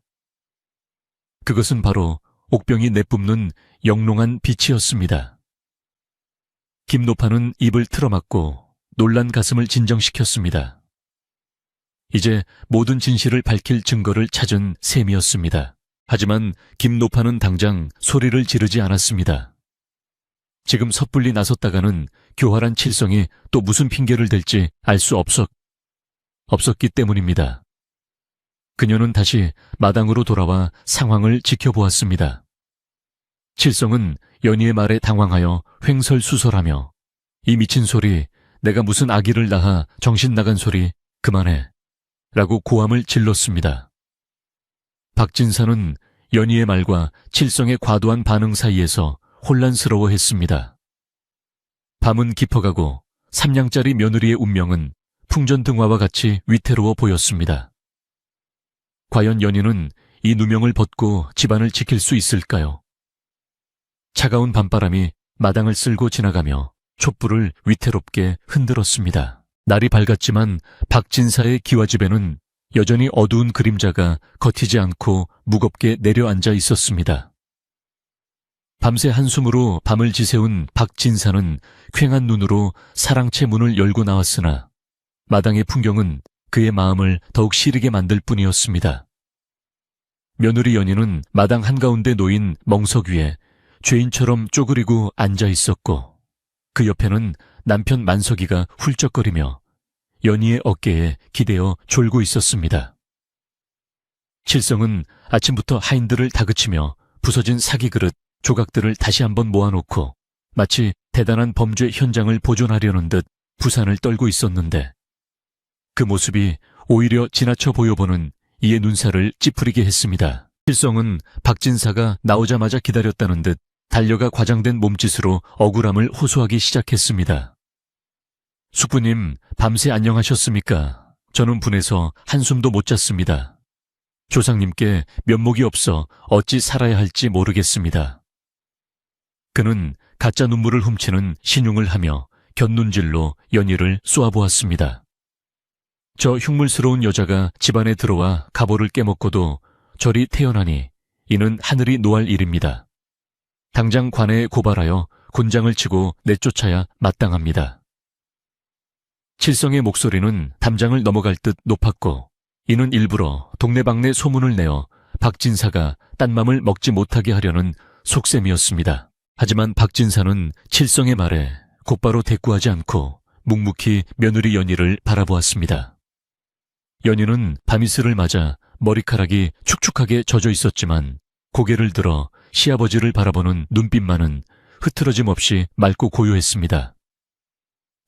그것은 바로 옥병이 내뿜는 영롱한 빛이었습니다. 김노파는 입을 틀어막고 놀란 가슴을 진정시켰습니다. 이제 모든 진실을 밝힐 증거를 찾은 셈이었습니다. 하지만 김노파는 당장 소리를 지르지 않았습니다. 지금 섣불리 나섰다가는 교활한 칠성이 또 무슨 핑계를 댈지 알 수 없었기 때문입니다. 그녀는 다시 마당으로 돌아와 상황을 지켜보았습니다. 칠성은 연희의 말에 당황하여 횡설수설하며 이 미친 소리, 내가 무슨 아기를 낳아 정신 나간 소리 그만해 라고 고함을 질렀습니다. 박진사는 연희의 말과 칠성의 과도한 반응 사이에서 혼란스러워했습니다. 밤은 깊어가고 3냥짜리 며느리의 운명은 풍전등화와 같이 위태로워 보였습니다. 과연 연희는 이 누명을 벗고 집안을 지킬 수 있을까요? 차가운 밤바람이 마당을 쓸고 지나가며 촛불을 위태롭게 흔들었습니다. 날이 밝았지만 박진사의 기와집에는 여전히 어두운 그림자가 걷히지 않고 무겁게 내려앉아 있었습니다. 밤새 한숨으로 밤을 지새운 박진사는 퀭한 눈으로 사랑채 문을 열고 나왔으나 마당의 풍경은 그의 마음을 더욱 시리게 만들 뿐이었습니다. 며느리 연희는 마당 한가운데 놓인 멍석 위에 죄인처럼 쪼그리고 앉아 있었고 그 옆에는 남편 만석이가 훌쩍거리며 연희의 어깨에 기대어 졸고 있었습니다. 칠성은 아침부터 하인들을 다그치며 부서진 사기 그릇, 조각들을 다시 한번 모아놓고 마치 대단한 범죄 현장을 보존하려는 듯 부산을 떨고 있었는데 그 모습이 오히려 지나쳐 보여보는 이의 눈살을 찌푸리게 했습니다. 칠성은 박진사가 나오자마자 기다렸다는 듯 달려가 과장된 몸짓으로 억울함을 호소하기 시작했습니다. 숙부님, 밤새 안녕하셨습니까? 저는 분해서 한숨도 못 잤습니다. 조상님께 면목이 없어 어찌 살아야 할지 모르겠습니다. 그는 가짜 눈물을 훔치는 신용을 하며 곁눈질로 연희를 쏘아보았습니다. 저 흉물스러운 여자가 집안에 들어와 가보를 깨먹고도 저리 태어나니 이는 하늘이 노할 일입니다. 당장 관에에 고발하여 곤장을 치고 내쫓아야 마땅합니다. 칠성의 목소리는 담장을 넘어갈 듯 높았고 이는 일부러 동네방네 소문을 내어 박진사가 딴맘을 먹지 못하게 하려는 속셈이었습니다. 하지만 박진사는 칠성의 말에 곧바로 대꾸하지 않고 묵묵히 며느리 연희를 바라보았습니다. 연희는 밤이슬을 맞아 머리카락이 축축하게 젖어 있었지만 고개를 들어 시아버지를 바라보는 눈빛만은 흐트러짐 없이 맑고 고요했습니다.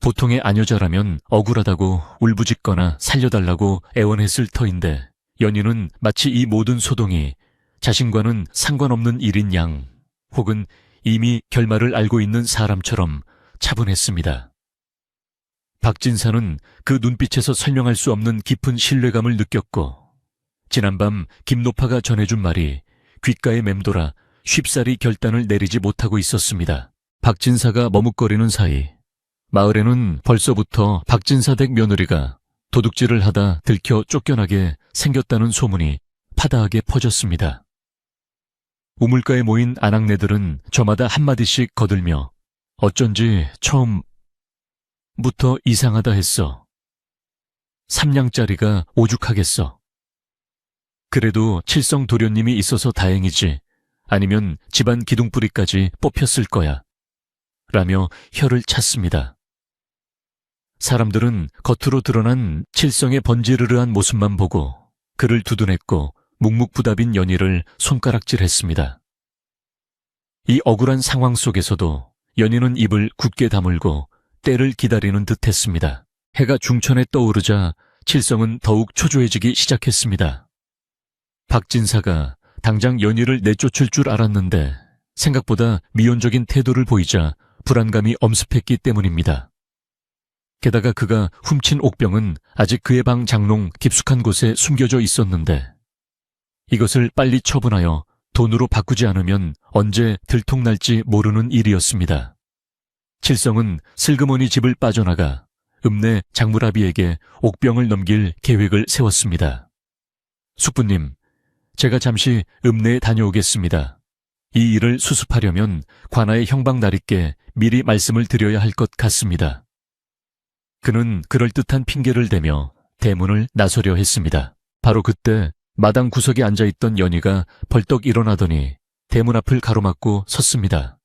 보통의 아녀자라면 억울하다고 울부짖거나 살려달라고 애원했을 터인데 연희는 마치 이 모든 소동이 자신과는 상관없는 일인 양 혹은 이미 결말을 알고 있는 사람처럼 차분했습니다. 박진사는 그 눈빛에서 설명할 수 없는 깊은 신뢰감을 느꼈고 지난밤 김노파가 전해준 말이 귓가에 맴돌아 쉽사리 결단을 내리지 못하고 있었습니다. 박진사가 머뭇거리는 사이 마을에는 벌써부터 박진사 댁 며느리가 도둑질을 하다 들켜 쫓겨나게 생겼다는 소문이 파다하게 퍼졌습니다. 우물가에 모인 아낙네들은 저마다 한마디씩 거들며 어쩐지 처음부터 이상하다 했어. 3냥짜리가 오죽하겠어. 그래도 칠성 도련님이 있어서 다행이지 아니면 집안 기둥뿌리까지 뽑혔을 거야. 라며 혀를 찼습니다. 사람들은 겉으로 드러난 칠성의 번지르르한 모습만 보고 그를 두둔했고 묵묵부답인 연희를 손가락질했습니다. 이 억울한 상황 속에서도 연희는 입을 굳게 다물고 때를 기다리는 듯했습니다. 해가 중천에 떠오르자 칠성은 더욱 초조해지기 시작했습니다. 박진사가 당장 연희를 내쫓을 줄 알았는데 생각보다 미온적인 태도를 보이자 불안감이 엄습했기 때문입니다. 게다가 그가 훔친 옥병은 아직 그의 방 장롱 깊숙한 곳에 숨겨져 있었는데 이것을 빨리 처분하여 돈으로 바꾸지 않으면 언제 들통날지 모르는 일이었습니다. 칠성은 슬그머니 집을 빠져나가 읍내 장무라비에게 옥병을 넘길 계획을 세웠습니다. 숙부님, 제가 잠시 읍내에 다녀오겠습니다. 이 일을 수습하려면 관아의 형방 날이께 미리 말씀을 드려야 할 것 같습니다. 그는 그럴듯한 핑계를 대며 대문을 나서려 했습니다. 바로 그때 마당 구석에 앉아있던 연희가 벌떡 일어나더니 대문 앞을 가로막고 섰습니다.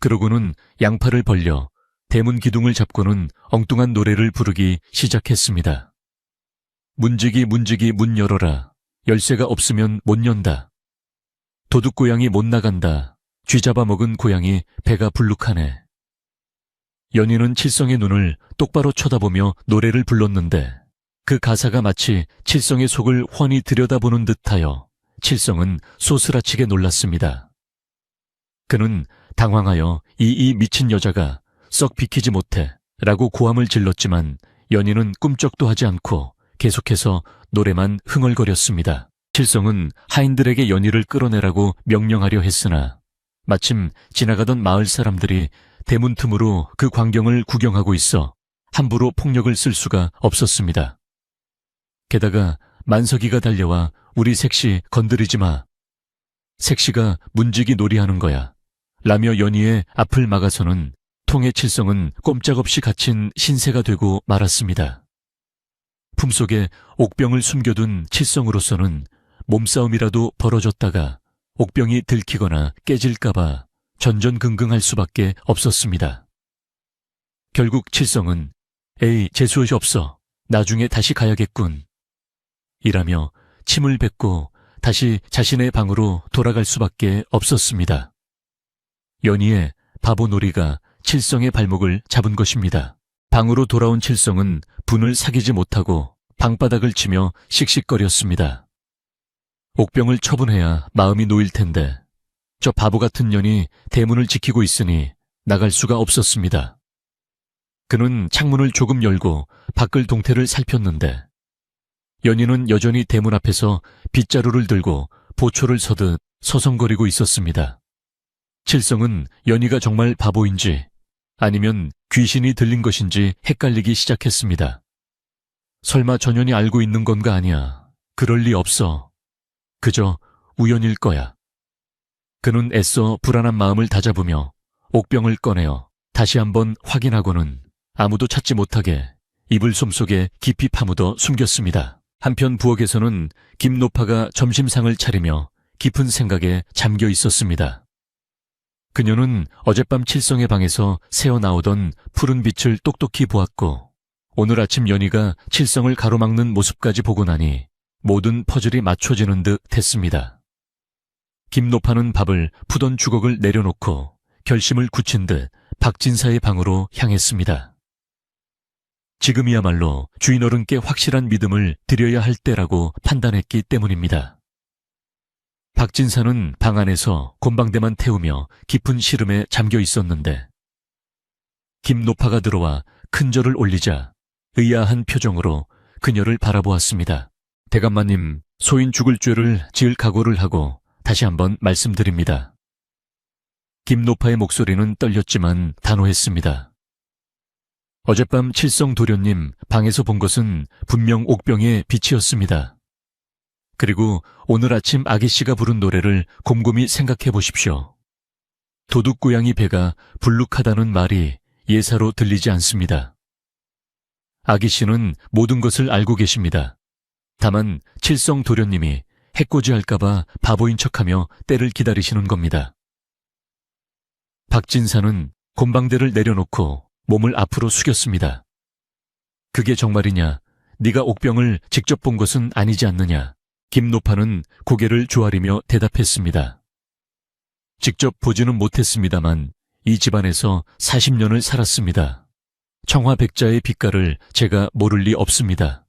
그러고는 양팔을 벌려 대문 기둥을 잡고는 엉뚱한 노래를 부르기 시작했습니다. 문지기 문지기 문 열어라. 열쇠가 없으면 못 연다. 도둑고양이 못 나간다. 쥐 잡아먹은 고양이 배가 불룩하네. 연희는 칠성의 눈을 똑바로 쳐다보며 노래를 불렀는데 그 가사가 마치 칠성의 속을 훤히 들여다보는 듯하여 칠성은 소스라치게 놀랐습니다. 그는 당황하여 이 미친 여자가 썩 비키지 못해 라고 고함을 질렀지만 연희는 꿈쩍도 하지 않고 계속해서 노래만 흥얼거렸습니다. 칠성은 하인들에게 연희를 끌어내라고 명령하려 했으나 마침 지나가던 마을 사람들이 대문 틈으로 그 광경을 구경하고 있어 함부로 폭력을 쓸 수가 없었습니다. 게다가 만석이가 달려와 우리 색시 건드리지 마. 색시가 문지기 놀이하는 거야. 라며 연희의 앞을 막아서는 통의 칠성은 꼼짝없이 갇힌 신세가 되고 말았습니다. 품속에 옥병을 숨겨둔 칠성으로서는 몸싸움이라도 벌어졌다가 옥병이 들키거나 깨질까봐 전전긍긍할 수밖에 없었습니다. 결국 칠성은 에이 재수없이 없어. 나중에 다시 가야겠군. 이라며 침을 뱉고 다시 자신의 방으로 돌아갈 수밖에 없었습니다. 연희의 바보놀이가 칠성의 발목을 잡은 것입니다. 방으로 돌아온 칠성은 분을 사귀지 못하고 방바닥을 치며 씩씩거렸습니다. 옥병을 처분해야 마음이 놓일 텐데 저 바보 같은 년이 대문을 지키고 있으니 나갈 수가 없었습니다. 그는 창문을 조금 열고 밖을 동태를 살폈는데 연희는 여전히 대문 앞에서 빗자루를 들고 보초를 서듯 서성거리고 있었습니다. 칠성은 연희가 정말 바보인지 아니면 귀신이 들린 것인지 헷갈리기 시작했습니다. 설마 전현이 알고 있는 건가 아니야. 그럴 리 없어. 그저 우연일 거야. 그는 애써 불안한 마음을 다잡으며 옥병을 꺼내어 다시 한번 확인하고는 아무도 찾지 못하게 이불 솜속에 깊이 파묻어 숨겼습니다. 한편 부엌에서는 김노파가 점심상을 차리며 깊은 생각에 잠겨 있었습니다. 그녀는 어젯밤 칠성의 방에서 새어나오던 푸른 빛을 똑똑히 보았고 오늘 아침 연희가 칠성을 가로막는 모습까지 보고 나니 모든 퍼즐이 맞춰지는 듯 했습니다. 김노파는 밥을 푸던 주걱을 내려놓고 결심을 굳힌 듯 박진사의 방으로 향했습니다. 지금이야말로 주인어른께 확실한 믿음을 드려야 할 때라고 판단했기 때문입니다. 박진사는 방 안에서 곤방대만 태우며 깊은 시름에 잠겨 있었는데 김노파가 들어와 큰 절을 올리자 의아한 표정으로 그녀를 바라보았습니다. 대감마님, 소인 죽을 죄를 지을 각오를 하고 다시 한번 말씀드립니다. 김노파의 목소리는 떨렸지만 단호했습니다. 어젯밤 칠성도련님 방에서 본 것은 분명 옥병의 빛이었습니다. 그리고 오늘 아침 아기씨가 부른 노래를 곰곰이 생각해 보십시오. 도둑고양이 배가 불룩하다는 말이 예사로 들리지 않습니다. 아기씨는 모든 것을 알고 계십니다. 다만 칠성도련님이 해코지할까봐 바보인 척하며 때를 기다리시는 겁니다. 박진사는 곤방대를 내려놓고 몸을 앞으로 숙였습니다. 그게 정말이냐? 네가 옥병을 직접 본 것은 아니지 않느냐? 김노파는 고개를 조아리며 대답했습니다. 직접 보지는 못했습니다만 이 집안에서 40년을 살았습니다. 청화백자의 빛깔을 제가 모를 리 없습니다.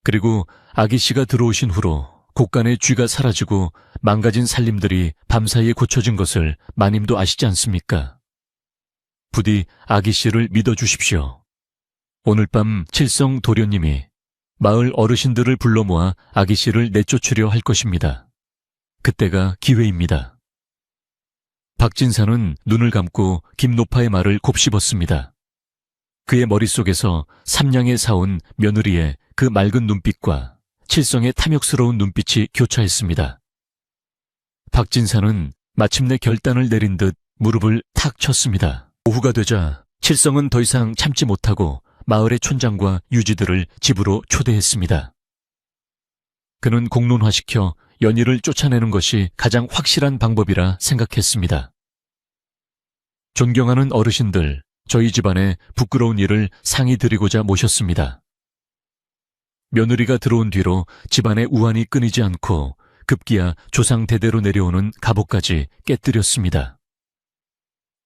그리고 아기씨가 들어오신 후로 곳간의 쥐가 사라지고 망가진 살림들이 밤사이에 고쳐진 것을 마님도 아시지 않습니까? 부디 아기씨를 믿어주십시오. 오늘 밤 칠성도련님이 마을 어르신들을 불러 모아 아기씨를 내쫓으려 할 것입니다. 그때가 기회입니다. 박진사는 눈을 감고 김노파의 말을 곱씹었습니다. 그의 머릿속에서 삼량에 사온 며느리의 그 맑은 눈빛과 칠성의 탐욕스러운 눈빛이 교차했습니다. 박진사는 마침내 결단을 내린 듯 무릎을 탁 쳤습니다. 오후가 되자 칠성은 더 이상 참지 못하고 마을의 촌장과 유지들을 집으로 초대했습니다. 그는 공론화시켜 연희를 쫓아내는 것이 가장 확실한 방법이라 생각했습니다. 존경하는 어르신들, 저희 집안에 부끄러운 일을 상의 드리고자 모셨습니다. 며느리가 들어온 뒤로 집안의 우환이 끊이지 않고 급기야 조상 대대로 내려오는 갑옷까지 깨뜨렸습니다.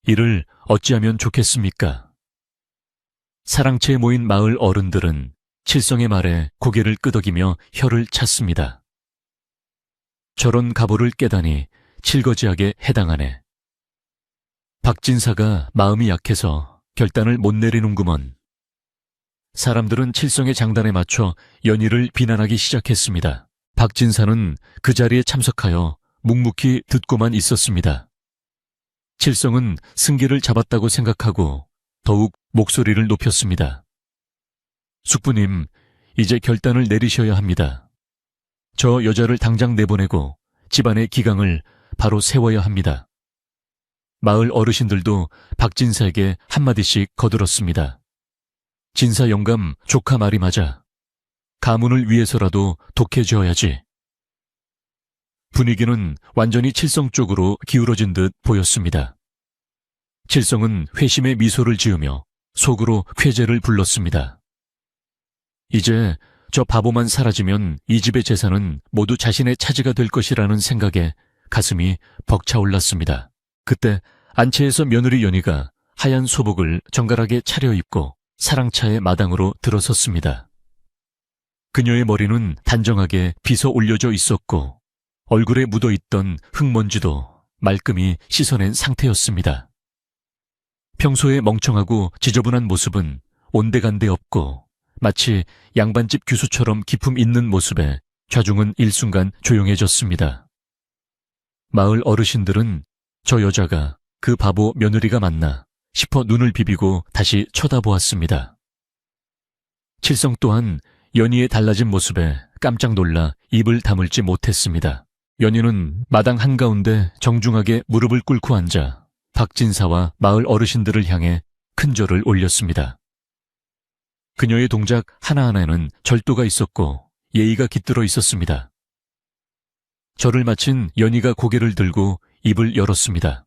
이를 어찌하면 좋겠습니까? 사랑채에 모인 마을 어른들은 칠성의 말에 고개를 끄덕이며 혀를 찼습니다. 저런 갑오를 깨다니 칠거지하게 해당하네. 박진사가 마음이 약해서 결단을 못 내리는구먼. 사람들은 칠성의 장단에 맞춰 연희를 비난하기 시작했습니다. 박진사는 그 자리에 참석하여 묵묵히 듣고만 있었습니다. 칠성은 승기를 잡았다고 생각하고 더욱 목소리를 높였습니다. 숙부님, 이제 결단을 내리셔야 합니다. 저 여자를 당장 내보내고 집안의 기강을 바로 세워야 합니다. 마을 어르신들도 박진사에게 한마디씩 거들었습니다. 진사 영감, 조카 말이 맞아. 가문을 위해서라도 독해져야지. 분위기는 완전히 칠성 쪽으로 기울어진 듯 보였습니다. 칠성은 회심의 미소를 지으며 속으로 쾌재를 불렀습니다. 이제 저 바보만 사라지면 이 집의 재산은 모두 자신의 차지가 될 것이라는 생각에 가슴이 벅차올랐습니다. 그때 안채에서 며느리 연희가 하얀 소복을 정갈하게 차려입고 사랑차의 마당으로 들어섰습니다. 그녀의 머리는 단정하게 빗어 올려져 있었고 얼굴에 묻어있던 흙먼지도 말끔히 씻어낸 상태였습니다. 평소에 멍청하고 지저분한 모습은 온데간데 없고 마치 양반집 규수처럼 기품 있는 모습에 좌중은 일순간 조용해졌습니다. 마을 어르신들은 저 여자가 그 바보 며느리가 맞나 싶어 눈을 비비고 다시 쳐다보았습니다. 칠성 또한 연희의 달라진 모습에 깜짝 놀라 입을 다물지 못했습니다. 연희는 마당 한가운데 정중하게 무릎을 꿇고 앉아 박진사와 마을 어르신들을 향해 큰 절을 올렸습니다. 그녀의 동작 하나하나에는 절도가 있었고 예의가 깃들어 있었습니다. 절을 마친 연희가 고개를 들고 입을 열었습니다.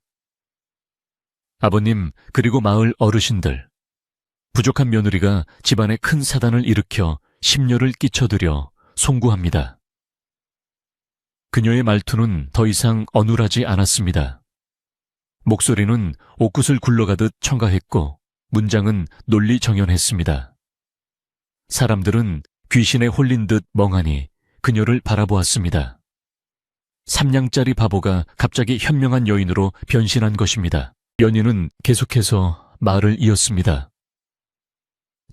아버님, 그리고 마을 어르신들, 부족한 며느리가 집안에 큰 사단을 일으켜 심려를 끼쳐드려 송구합니다. 그녀의 말투는 더 이상 어눌하지 않았습니다. 목소리는 옥굿을 굴러가듯 청가했고 문장은 논리정연했습니다. 사람들은 귀신에 홀린 듯 멍하니 그녀를 바라보았습니다. 3냥짜리 바보가 갑자기 현명한 여인으로 변신한 것입니다. 연인은 계속해서 말을 이었습니다.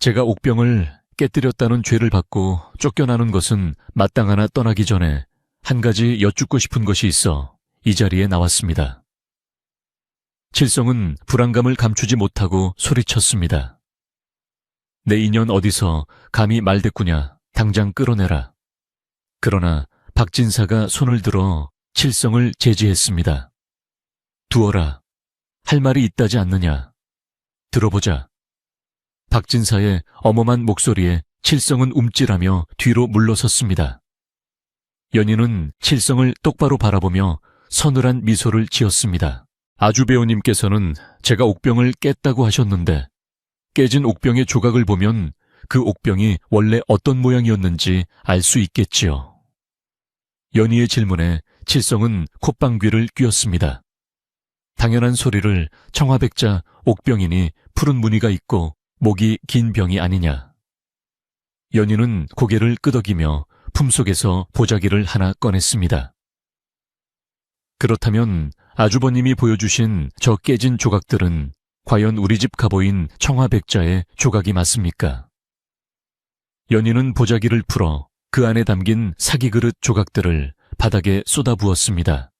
제가 옥병을 깨뜨렸다는 죄를 받고 쫓겨나는 것은 마땅하나 떠나기 전에 한 가지 여쭙고 싶은 것이 있어 이 자리에 나왔습니다. 칠성은 불안감을 감추지 못하고 소리쳤습니다. 내 인연 어디서 감히 말대꾸냐, 당장 끌어내라. 그러나 박진사가 손을 들어 칠성을 제지했습니다. 두어라. 할 말이 있다지 않느냐. 들어보자. 박진사의 엄엄한 목소리에 칠성은 움찔하며 뒤로 물러섰습니다. 연인은 칠성을 똑바로 바라보며 서늘한 미소를 지었습니다. 아주 배우님께서는 제가 옥병을 깼다고 하셨는데 깨진 옥병의 조각을 보면 그 옥병이 원래 어떤 모양이었는지 알 수 있겠지요. 연희의 질문에 칠성은 콧방귀를 뀌었습니다. 당연한 소리를 청화백자 옥병이니 푸른 무늬가 있고 목이 긴 병이 아니냐. 연희는 고개를 끄덕이며 품속에서 보자기를 하나 꺼냈습니다. 그렇다면 아주버님이 보여주신 저 깨진 조각들은 과연 우리 집 가보인 청화백자의 조각이 맞습니까? 연희는 보자기를 풀어 그 안에 담긴 사기그릇 조각들을 바닥에 쏟아부었습니다.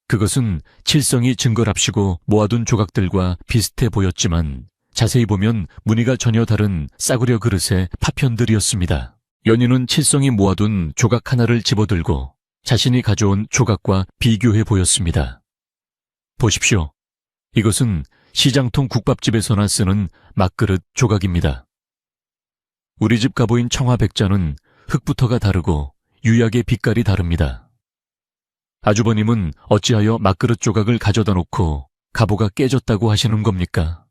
그것은 칠성이 증거랍시고 모아둔 조각들과 비슷해 보였지만 자세히 보면 무늬가 전혀 다른 싸구려 그릇의 파편들이었습니다. 연희는 칠성이 모아둔 조각 하나를 집어들고 자신이 가져온 조각과 비교해 보였습니다. 보십시오. 이것은 시장통 국밥집에서나 쓰는 막그릇 조각입니다. 우리 집 가보인 청화백자는 흙부터가 다르고 유약의 빛깔이 다릅니다. 아주버님은 어찌하여 막그릇 조각을 가져다 놓고 가보가 깨졌다고 하시는 겁니까?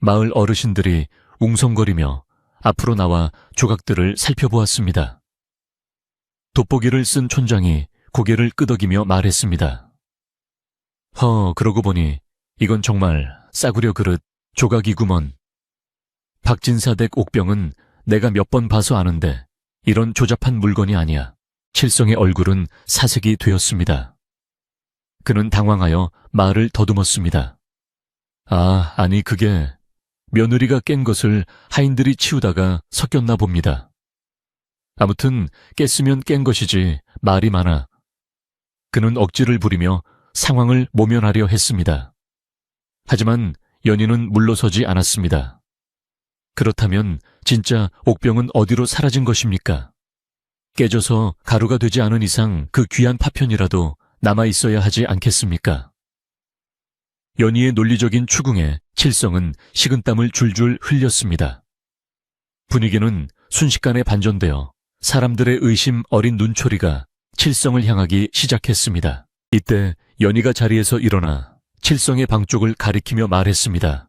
마을 어르신들이 웅성거리며 앞으로 나와 조각들을 살펴보았습니다. 돋보기를 쓴 촌장이 고개를 끄덕이며 말했습니다. 그러고 보니 이건 정말 싸구려 그릇 조각이구먼. 박진사 댁 옥병은 내가 몇 번 봐서 아는데 이런 조잡한 물건이 아니야. 칠성의 얼굴은 사색이 되었습니다. 그는 당황하여 말을 더듬었습니다. 아니 그게 며느리가 깬 것을 하인들이 치우다가 섞였나 봅니다. 아무튼 깼으면 깬 것이지 말이 많아. 그는 억지를 부리며 상황을 모면하려 했습니다. 하지만 연희는 물러서지 않았습니다. 그렇다면 진짜 옥병은 어디로 사라진 것입니까? 깨져서 가루가 되지 않은 이상 그 귀한 파편이라도 남아있어야 하지 않겠습니까? 연희의 논리적인 추궁에 칠성은 식은땀을 줄줄 흘렸습니다. 분위기는 순식간에 반전되어 사람들의 의심 어린 눈초리가 칠성을 향하기 시작했습니다. 이때 연희가 자리에서 일어나 칠성의 방 쪽을 가리키며 말했습니다.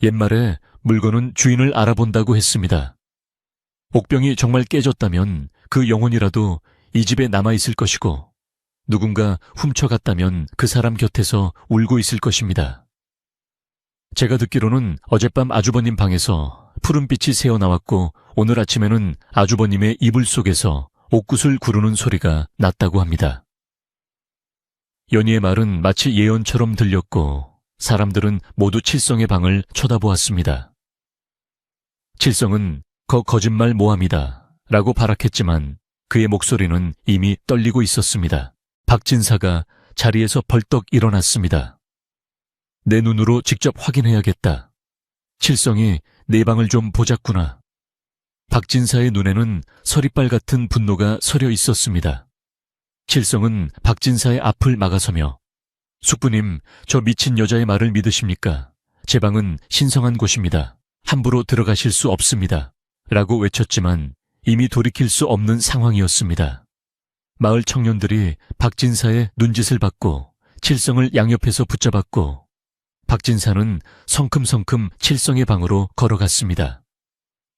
옛말에 물건은 주인을 알아본다고 했습니다. 옥병이 정말 깨졌다면 그 영혼이라도 이 집에 남아있을 것이고 누군가 훔쳐갔다면 그 사람 곁에서 울고 있을 것입니다. 제가 듣기로는 어젯밤 아주버님 방에서 푸른빛이 새어나왔고 오늘 아침에는 아주버님의 이불 속에서 옥굿을 구르는 소리가 났다고 합니다. 연희의 말은 마치 예언처럼 들렸고 사람들은 모두 칠성의 방을 쳐다보았습니다. 칠성은 거짓말 모함이다 라고 발악했지만 그의 목소리는 이미 떨리고 있었습니다. 박진사가 자리에서 벌떡 일어났습니다. 내 눈으로 직접 확인해야겠다. 칠성이 내 방을 좀 보자꾸나. 박진사의 눈에는 서리빨 같은 분노가 서려 있었습니다. 칠성은 박진사의 앞을 막아서며 숙부님, 저 미친 여자의 말을 믿으십니까? 제 방은 신성한 곳입니다. 함부로 들어가실 수 없습니다. 라고 외쳤지만 이미 돌이킬 수 없는 상황이었습니다. 마을 청년들이 박진사의 눈짓을 받고 칠성을 양옆에서 붙잡았고 박진사는 성큼성큼 칠성의 방으로 걸어갔습니다.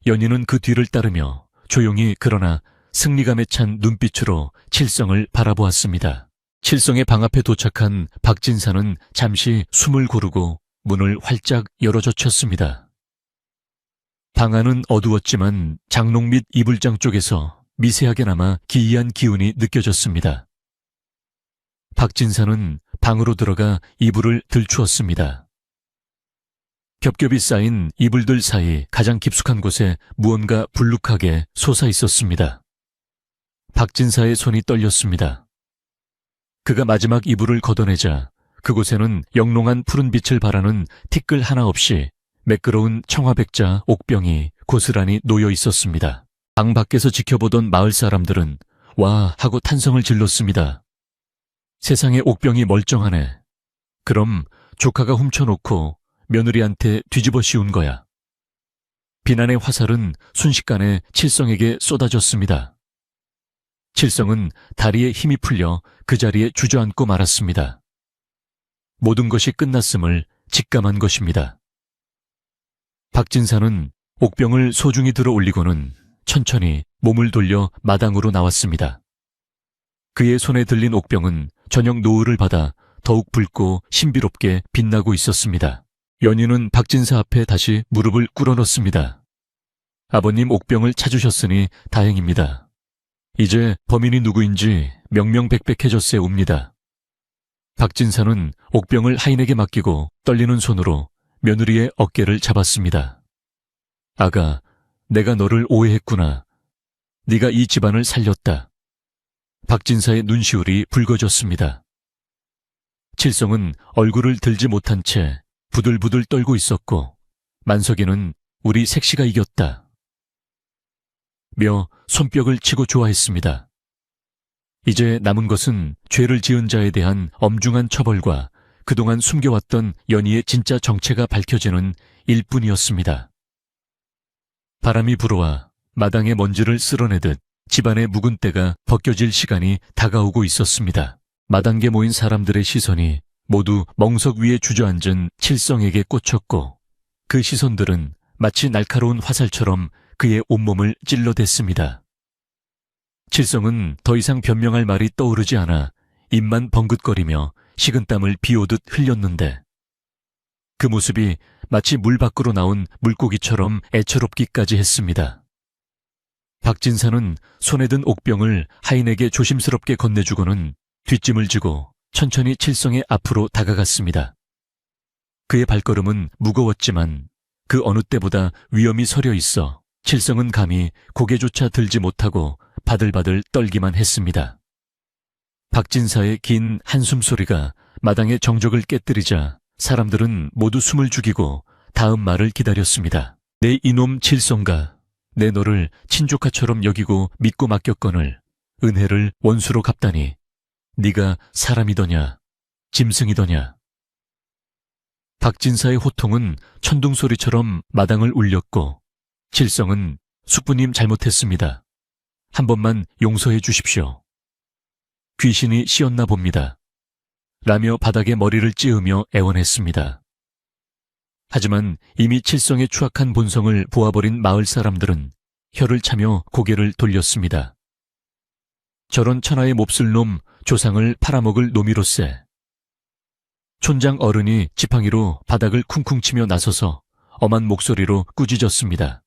연희는 그 뒤를 따르며 조용히 그러나 승리감에 찬 눈빛으로 칠성을 바라보았습니다. 칠성의 방 앞에 도착한 박진사는 잠시 숨을 고르고 문을 활짝 열어젖혔습니다. 방 안은 어두웠지만 장롱 및 이불장 쪽에서 미세하게나마 기이한 기운이 느껴졌습니다. 박진사는 방으로 들어가 이불을 들추었습니다. 겹겹이 쌓인 이불들 사이 가장 깊숙한 곳에 무언가 불룩하게 솟아 있었습니다. 박진사의 손이 떨렸습니다. 그가 마지막 이불을 걷어내자 그곳에는 영롱한 푸른 빛을 발하는 티끌 하나 없이 매끄러운 청화백자 옥병이 고스란히 놓여 있었습니다. 방 밖에서 지켜보던 마을 사람들은 와 하고 탄성을 질렀습니다. 세상에 옥병이 멀쩡하네. 그럼 조카가 훔쳐놓고 며느리한테 뒤집어 씌운 거야. 비난의 화살은 순식간에 칠성에게 쏟아졌습니다. 칠성은 다리에 힘이 풀려 그 자리에 주저앉고 말았습니다. 모든 것이 끝났음을 직감한 것입니다. 박진사는 옥병을 소중히 들어 올리고는 천천히 몸을 돌려 마당으로 나왔습니다. 그의 손에 들린 옥병은 저녁 노을을 받아 더욱 붉고 신비롭게 빛나고 있었습니다. 연희는 박진사 앞에 다시 무릎을 꿇어넣습니다. 아버님 옥병을 찾으셨으니 다행입니다. 이제 범인이 누구인지 명명백백해졌사옵니다. 박진사는 옥병을 하인에게 맡기고 떨리는 손으로 며느리의 어깨를 잡았습니다. 아가, 내가 너를 오해했구나. 네가 이 집안을 살렸다. 박진사의 눈시울이 붉어졌습니다. 칠성은 얼굴을 들지 못한 채 부들부들 떨고 있었고 만석이는 우리 색시가 이겼다 며 손뼉을 치고 좋아했습니다. 이제 남은 것은 죄를 지은 자에 대한 엄중한 처벌과 그동안 숨겨왔던 연희의 진짜 정체가 밝혀지는 일뿐이었습니다. 바람이 불어와 마당의 먼지를 쓸어내듯 집안의 묵은 때가 벗겨질 시간이 다가오고 있었습니다. 마당에 모인 사람들의 시선이 모두 멍석 위에 주저앉은 칠성에게 꽂혔고 그 시선들은 마치 날카로운 화살처럼 그의 온몸을 찔러댔습니다. 칠성은 더 이상 변명할 말이 떠오르지 않아 입만 벙긋거리며 식은땀을 비오듯 흘렸는데 그 모습이 마치 물 밖으로 나온 물고기처럼 애처롭기까지 했습니다. 박진사는 손에 든 옥병을 하인에게 조심스럽게 건네주고는 뒷짐을 지고 천천히 칠성의 앞으로 다가갔습니다. 그의 발걸음은 무거웠지만 그 어느 때보다 위험이 서려 있어 칠성은 감히 고개조차 들지 못하고 바들바들 떨기만 했습니다. 박진사의 긴 한숨 소리가 마당의 정적을 깨뜨리자 사람들은 모두 숨을 죽이고 다음 말을 기다렸습니다. 내 이놈 칠성가, 내 너를 친조카처럼 여기고 믿고 맡겼거늘 은혜를 원수로 갚다니 네가 사람이더냐 짐승이더냐. 박진사의 호통은 천둥소리처럼 마당을 울렸고 칠성은 숙부님 잘못했습니다. 한 번만 용서해 주십시오. 귀신이 씌었나 봅니다. 라며 바닥에 머리를 찌으며 애원했습니다. 하지만 이미 칠성의 추악한 본성을 보아버린 마을 사람들은 혀를 차며 고개를 돌렸습니다. 저런 천하의 몹쓸 놈 조상을 팔아먹을 놈이로세. 촌장 어른이 지팡이로 바닥을 쿵쿵 치며 나서서 엄한 목소리로 꾸짖었습니다.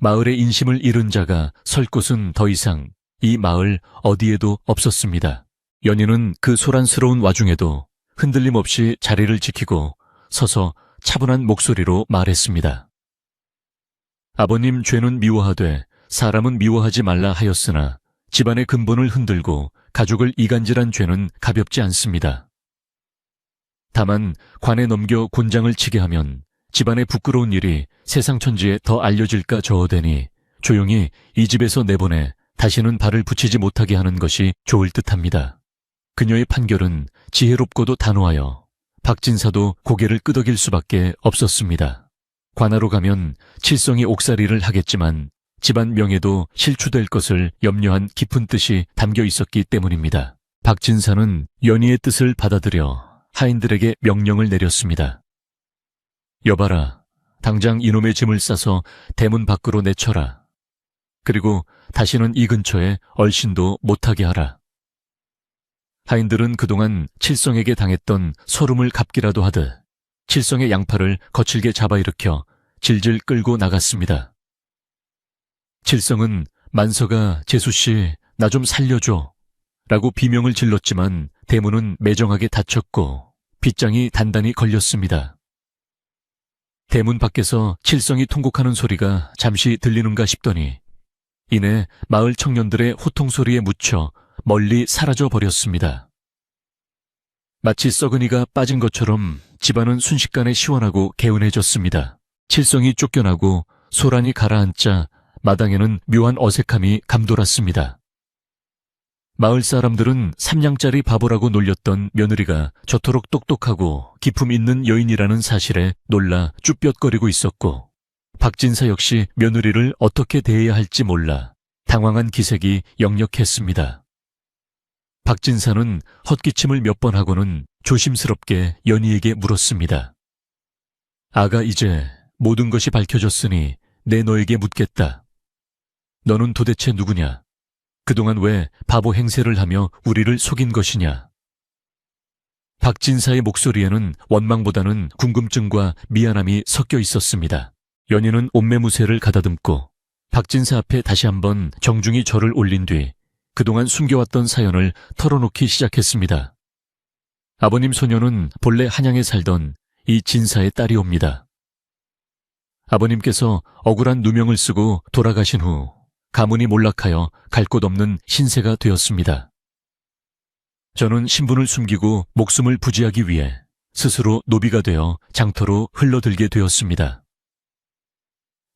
마을의 인심을 잃은 자가 설 곳은 더 이상 이 마을 어디에도 없었습니다. 연희는 그 소란스러운 와중에도 흔들림 없이 자리를 지키고 서서 차분한 목소리로 말했습니다. 아버님 죄는 미워하되 사람은 미워하지 말라 하였으나 집안의 근본을 흔들고 가족을 이간질한 죄는 가볍지 않습니다. 다만 관에 넘겨 곤장을 치게 하면 집안의 부끄러운 일이 세상 천지에 더 알려질까 저어되니 조용히 이 집에서 내보내 다시는 발을 붙이지 못하게 하는 것이 좋을 듯합니다. 그녀의 판결은 지혜롭고도 단호하여 박진사도 고개를 끄덕일 수밖에 없었습니다. 관하로 가면 칠성이 옥살이를 하겠지만 집안 명예도 실추될 것을 염려한 깊은 뜻이 담겨 있었기 때문입니다. 박진사는 연희의 뜻을 받아들여 하인들에게 명령을 내렸습니다. 여봐라, 당장 이놈의 짐을 싸서 대문 밖으로 내쳐라. 그리고 다시는 이 근처에 얼씬도 못하게 하라. 하인들은 그동안 칠성에게 당했던 소름을 갚기라도 하듯 칠성의 양팔을 거칠게 잡아일으켜 질질 끌고 나갔습니다. 칠성은 만서가 재수씨 나 좀 살려줘 라고 비명을 질렀지만 대문은 매정하게 닫혔고 빗장이 단단히 걸렸습니다. 대문 밖에서 칠성이 통곡하는 소리가 잠시 들리는가 싶더니 이내 마을 청년들의 호통소리에 묻혀 멀리 사라져 버렸습니다. 마치 썩은이가 빠진 것처럼 집안은 순식간에 시원하고 개운해졌습니다. 칠성이 쫓겨나고 소란이 가라앉자 마당에는 묘한 어색함이 감돌았습니다. 마을 사람들은 3냥짜리 바보라고 놀렸던 며느리가 저토록 똑똑하고 기품 있는 여인이라는 사실에 놀라 쭈뼛거리고 있었고 박진사 역시 며느리를 어떻게 대해야 할지 몰라 당황한 기색이 역력했습니다. 박진사는 헛기침을 몇 번 하고는 조심스럽게 연희에게 물었습니다. 아가 이제 모든 것이 밝혀졌으니 내 너에게 묻겠다. 너는 도대체 누구냐? 그동안 왜 바보 행세를 하며 우리를 속인 것이냐? 박진사의 목소리에는 원망보다는 궁금증과 미안함이 섞여 있었습니다. 연희는 옷매무새를 가다듬고 박진사 앞에 다시 한번 정중히 절을 올린 뒤 그동안 숨겨왔던 사연을 털어놓기 시작했습니다. 아버님 소녀는 본래 한양에 살던 이 진사의 딸이옵니다. 아버님께서 억울한 누명을 쓰고 돌아가신 후 가문이 몰락하여 갈 곳 없는 신세가 되었습니다. 저는 신분을 숨기고 목숨을 부지하기 위해 스스로 노비가 되어 장터로 흘러들게 되었습니다.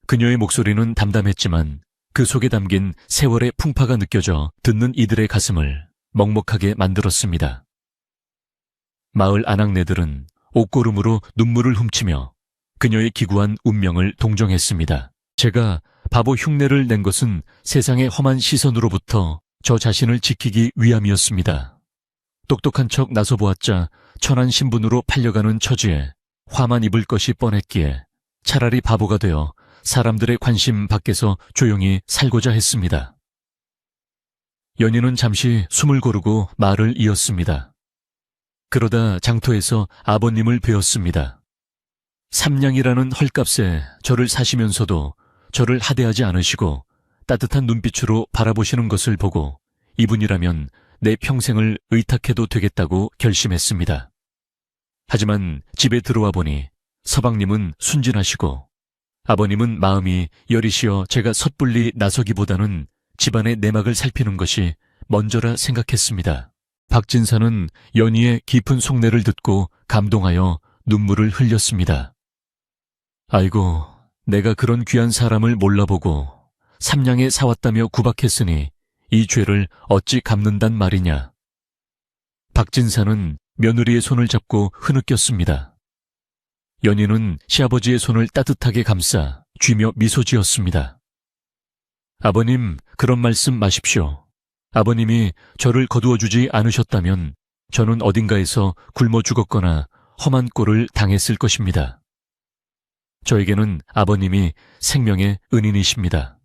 그녀의 목소리는 담담했지만 그 속에 담긴 세월의 풍파가 느껴져 듣는 이들의 가슴을 먹먹하게 만들었습니다. 마을 아낙네들은 옷고름으로 눈물을 훔치며 그녀의 기구한 운명을 동정했습니다. 제가 바보 흉내를 낸 것은 세상의 험한 시선으로부터 저 자신을 지키기 위함이었습니다. 똑똑한 척 나서보았자 천한 신분으로 팔려가는 처지에 화만 입을 것이 뻔했기에 차라리 바보가 되어 사람들의 관심 밖에서 조용히 살고자 했습니다. 연희는 잠시 숨을 고르고 말을 이었습니다. 그러다 장터에서 아버님을 뵈었습니다. 3냥이라는 헐값에 저를 사시면서도 저를 하대하지 않으시고 따뜻한 눈빛으로 바라보시는 것을 보고 이분이라면 내 평생을 의탁해도 되겠다고 결심했습니다. 하지만 집에 들어와 보니 서방님은 순진하시고 아버님은 마음이 여리시어 제가 섣불리 나서기보다는 집안의 내막을 살피는 것이 먼저라 생각했습니다. 박진사는 연희의 깊은 속내를 듣고 감동하여 눈물을 흘렸습니다. 아이고, 내가 그런 귀한 사람을 몰라보고 3냥에 사왔다며 구박했으니 이 죄를 어찌 갚는단 말이냐. 박진사는 며느리의 손을 잡고 흐느꼈습니다. 연희는 시아버지의 손을 따뜻하게 감싸 쥐며 미소 지었습니다. 아버님, 그런 말씀 마십시오. 아버님이 저를 거두어주지 않으셨다면 저는 어딘가에서 굶어 죽었거나 험한 꼴을 당했을 것입니다. 저에게는 아버님이 생명의 은인이십니다.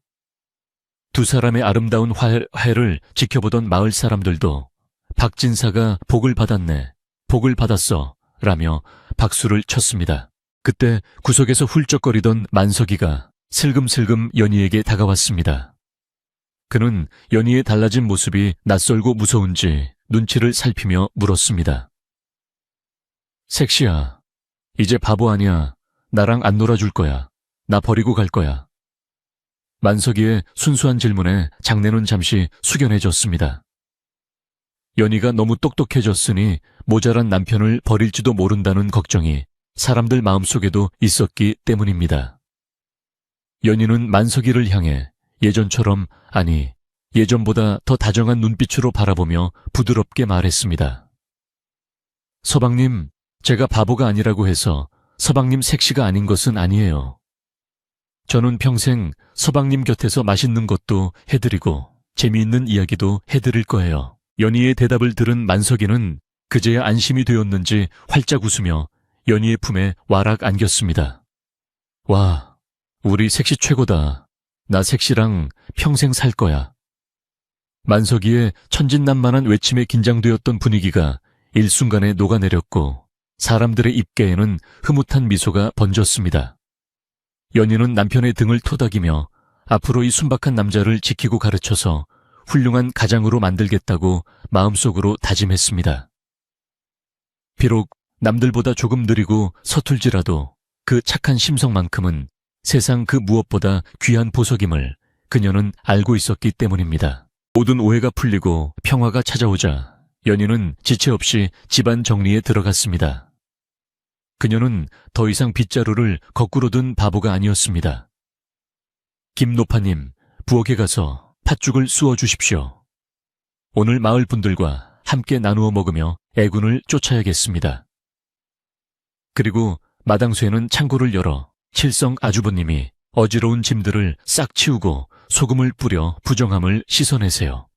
두 사람의 아름다운 화해를 지켜보던 마을 사람들도 박진사가 복을 받았네, 복을 받았어 라며 박수를 쳤습니다. 그때 구석에서 훌쩍거리던 만석이가 슬금슬금 연희에게 다가왔습니다. 그는 연희의 달라진 모습이 낯설고 무서운지 눈치를 살피며 물었습니다. 색시야, 이제 바보 아니야. 나랑 안 놀아줄 거야. 나 버리고 갈 거야. 만석이의 순수한 질문에 장내는 잠시 숙연해졌습니다. 연희가 너무 똑똑해졌으니 모자란 남편을 버릴지도 모른다는 걱정이 사람들 마음속에도 있었기 때문입니다. 연희는 만석이를 향해 예전처럼, 아니 예전보다 더 다정한 눈빛으로 바라보며 부드럽게 말했습니다. 서방님, 제가 바보가 아니라고 해서 서방님 색시가 아닌 것은 아니에요. 저는 평생 서방님 곁에서 맛있는 것도 해드리고 재미있는 이야기도 해드릴 거예요. 연희의 대답을 들은 만석이는 그제야 안심이 되었는지 활짝 웃으며 연희의 품에 와락 안겼습니다. 와, 우리 색시 최고다. 나 색시랑 평생 살 거야. 만석이의 천진난만한 외침에 긴장되었던 분위기가 일순간에 녹아내렸고 사람들의 입가에는 흐뭇한 미소가 번졌습니다. 연희는 남편의 등을 토닥이며 앞으로 이 순박한 남자를 지키고 가르쳐서 훌륭한 가장으로 만들겠다고 마음속으로 다짐했습니다. 비록 남들보다 조금 느리고 서툴지라도 그 착한 심성만큼은 세상 그 무엇보다 귀한 보석임을 그녀는 알고 있었기 때문입니다. 모든 오해가 풀리고 평화가 찾아오자 연희는 지체 없이 집안 정리에 들어갔습니다. 그녀는 더 이상 빗자루를 거꾸로 든 바보가 아니었습니다. 김노파님, 부엌에 가서 팥죽을 쑤어 주십시오. 오늘 마을 분들과 함께 나누어 먹으며 애군을 쫓아야겠습니다. 그리고 마당쇠는 창고를 열어 칠성 아주버님이 어지러운 짐들을 싹 치우고 소금을 뿌려 부정함을 씻어내세요.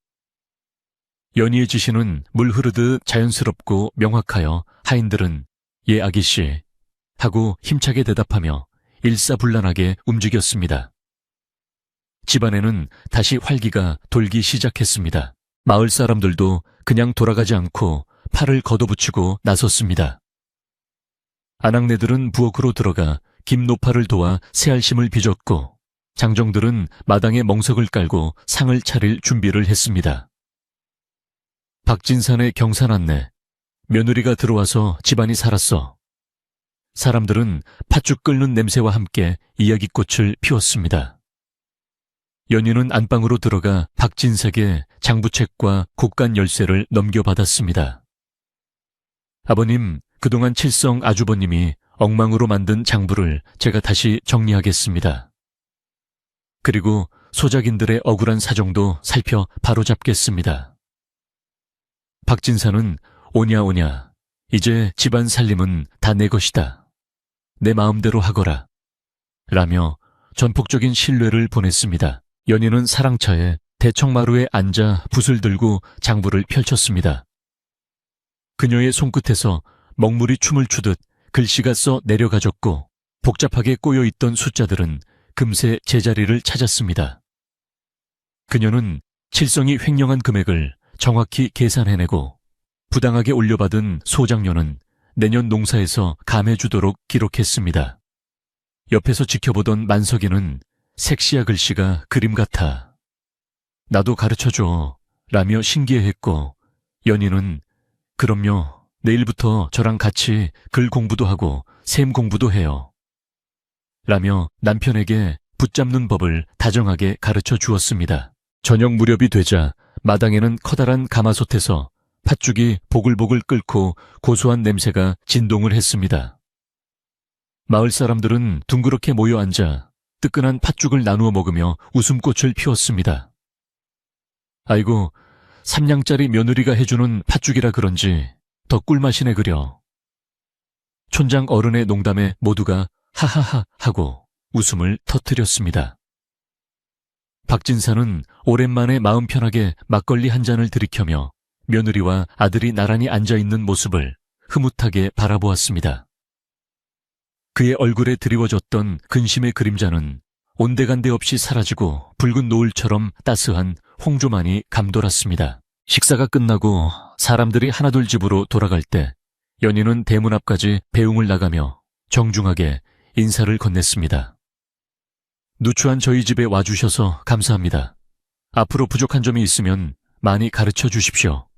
연희의 지시는 물 흐르듯 자연스럽고 명확하여 하인들은 예 아기씨 하고 힘차게 대답하며 일사불란하게 움직였습니다. 집안에는 다시 활기가 돌기 시작했습니다. 마을 사람들도 그냥 돌아가지 않고 팔을 걷어붙이고 나섰습니다. 아낙네들은 부엌으로 들어가 김노파를 도와 새알심을 빚었고 장정들은 마당에 멍석을 깔고 상을 차릴 준비를 했습니다. 박진산의 경산 안내, 며느리가 들어와서 집안이 살았어. 사람들은 팥죽 끓는 냄새와 함께 이야기꽃을 피웠습니다. 연희는 안방으로 들어가 박진색의 장부책과 곡간 열쇠를 넘겨받았습니다. 아버님, 그동안 칠성 아주버님이 엉망으로 만든 장부를 제가 다시 정리하겠습니다. 그리고 소작인들의 억울한 사정도 살펴 바로잡겠습니다. 박진사는 오냐 이제 집안 살림은 다 내 것이다. 내 마음대로 하거라. 라며 전폭적인 신뢰를 보냈습니다. 연희는 사랑차에 대청마루에 앉아 붓을 들고 장부를 펼쳤습니다. 그녀의 손끝에서 먹물이 춤을 추듯 글씨가 써 내려가졌고 복잡하게 꼬여있던 숫자들은 금세 제자리를 찾았습니다. 그녀는 칠성이 횡령한 금액을 정확히 계산해내고 부당하게 올려받은 소장료는 내년 농사에서 감해주도록 기록했습니다. 옆에서 지켜보던 만석이는 색시아 글씨가 그림 같아. 나도 가르쳐줘 라며 신기해했고 연희는 그럼요. 내일부터 저랑 같이 글 공부도 하고 셈 공부도 해요. 라며 남편에게 붙잡는 법을 다정하게 가르쳐 주었습니다. 저녁 무렵이 되자 마당에는 커다란 가마솥에서 팥죽이 보글보글 끓고 고소한 냄새가 진동을 했습니다. 마을 사람들은 둥그렇게 모여 앉아 뜨끈한 팥죽을 나누어 먹으며 웃음꽃을 피웠습니다. 아이고, 3냥짜리 며느리가 해주는 팥죽이라 그런지 더 꿀맛이네 그려. 촌장 어른의 농담에 모두가 하하하 하고 웃음을 터뜨렸습니다. 박진사는 오랜만에 마음 편하게 막걸리 한 잔을 들이켜며 며느리와 아들이 나란히 앉아있는 모습을 흐뭇하게 바라보았습니다. 그의 얼굴에 드리워졌던 근심의 그림자는 온데간데 없이 사라지고 붉은 노을처럼 따스한 홍조만이 감돌았습니다. 식사가 끝나고 사람들이 하나둘 집으로 돌아갈 때 연희는 대문 앞까지 배웅을 나가며 정중하게 인사를 건넸습니다. 누추한 저희 집에 와주셔서 감사합니다. 앞으로 부족한 점이 있으면 많이 가르쳐 주십시오.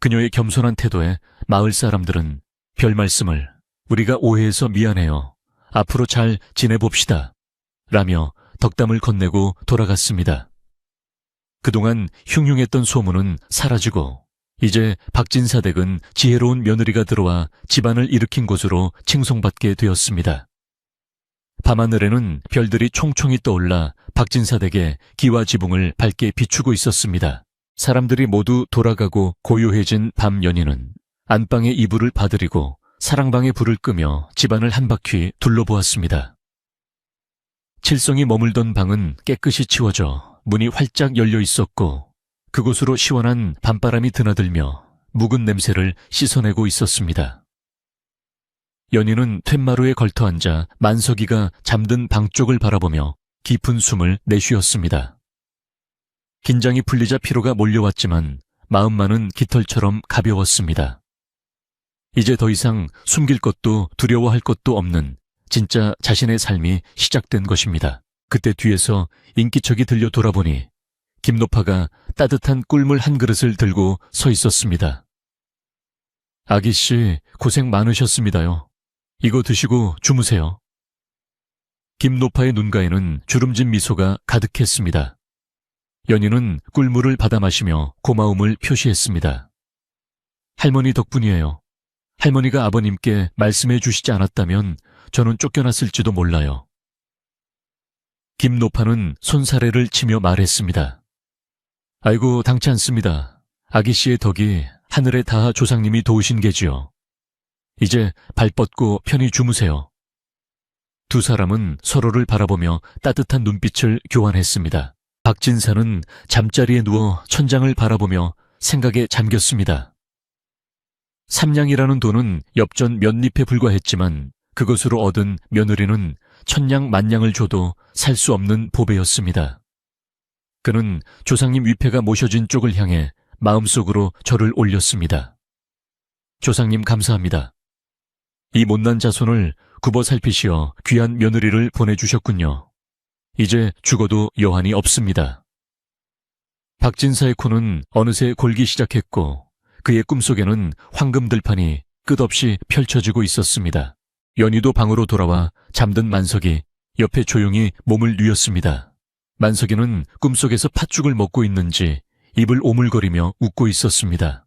그녀의 겸손한 태도에 마을 사람들은 별 말씀을, 우리가 오해해서 미안해요. 앞으로 잘 지내봅시다. 라며 덕담을 건네고 돌아갔습니다. 그동안 흉흉했던 소문은 사라지고 이제 박진사 댁은 지혜로운 며느리가 들어와 집안을 일으킨 곳으로 칭송받게 되었습니다. 밤하늘에는 별들이 총총히 떠올라 박진사 댁의 기와 지붕을 밝게 비추고 있었습니다. 사람들이 모두 돌아가고 고요해진 밤 연희는 안방의 이불을 바드리고 사랑방의 불을 끄며 집안을 한 바퀴 둘러보았습니다. 칠성이 머물던 방은 깨끗이 치워져 문이 활짝 열려 있었고 그곳으로 시원한 밤바람이 드나들며 묵은 냄새를 씻어내고 있었습니다. 연희는 툇마루에 걸터앉아 만석이가 잠든 방 쪽을 바라보며 깊은 숨을 내쉬었습니다. 긴장이 풀리자 피로가 몰려왔지만 마음만은 깃털처럼 가벼웠습니다. 이제 더 이상 숨길 것도 두려워할 것도 없는 진짜 자신의 삶이 시작된 것입니다. 그때 뒤에서 인기척이 들려 돌아보니 김노파가 따뜻한 꿀물 한 그릇을 들고 서 있었습니다. 아기씨, 고생 많으셨습니다요. 이거 드시고 주무세요. 김노파의 눈가에는 주름진 미소가 가득했습니다. 연희는 꿀물을 받아 마시며 고마움을 표시했습니다. 할머니 덕분이에요. 할머니가 아버님께 말씀해 주시지 않았다면 저는 쫓겨났을지도 몰라요. 김노파는 손사래를 치며 말했습니다. 아이고, 당치 않습니다. 아기씨의 덕이 하늘에 닿아 조상님이 도우신 게지요. 이제 발 뻗고 편히 주무세요. 두 사람은 서로를 바라보며 따뜻한 눈빛을 교환했습니다. 박진사는 잠자리에 누워 천장을 바라보며 생각에 잠겼습니다. 삼냥이라는 돈은 엽전 몇 잎에 불과했지만 그것으로 얻은 며느리는 천냥 만냥을 줘도 살 수 없는 보배였습니다. 그는 조상님 위패가 모셔진 쪽을 향해 마음속으로 절을 올렸습니다. 조상님 감사합니다. 이 못난 자손을 굽어 살피시어 귀한 며느리를 보내주셨군요. 이제 죽어도 여한이 없습니다. 박진사의 코는 어느새 골기 시작했고 그의 꿈속에는 황금 들판이 끝없이 펼쳐지고 있었습니다. 연희도 방으로 돌아와 잠든 만석이 옆에 조용히 몸을 뉘었습니다. 만석이는 꿈속에서 팥죽을 먹고 있는지 입을 오물거리며 웃고 있었습니다.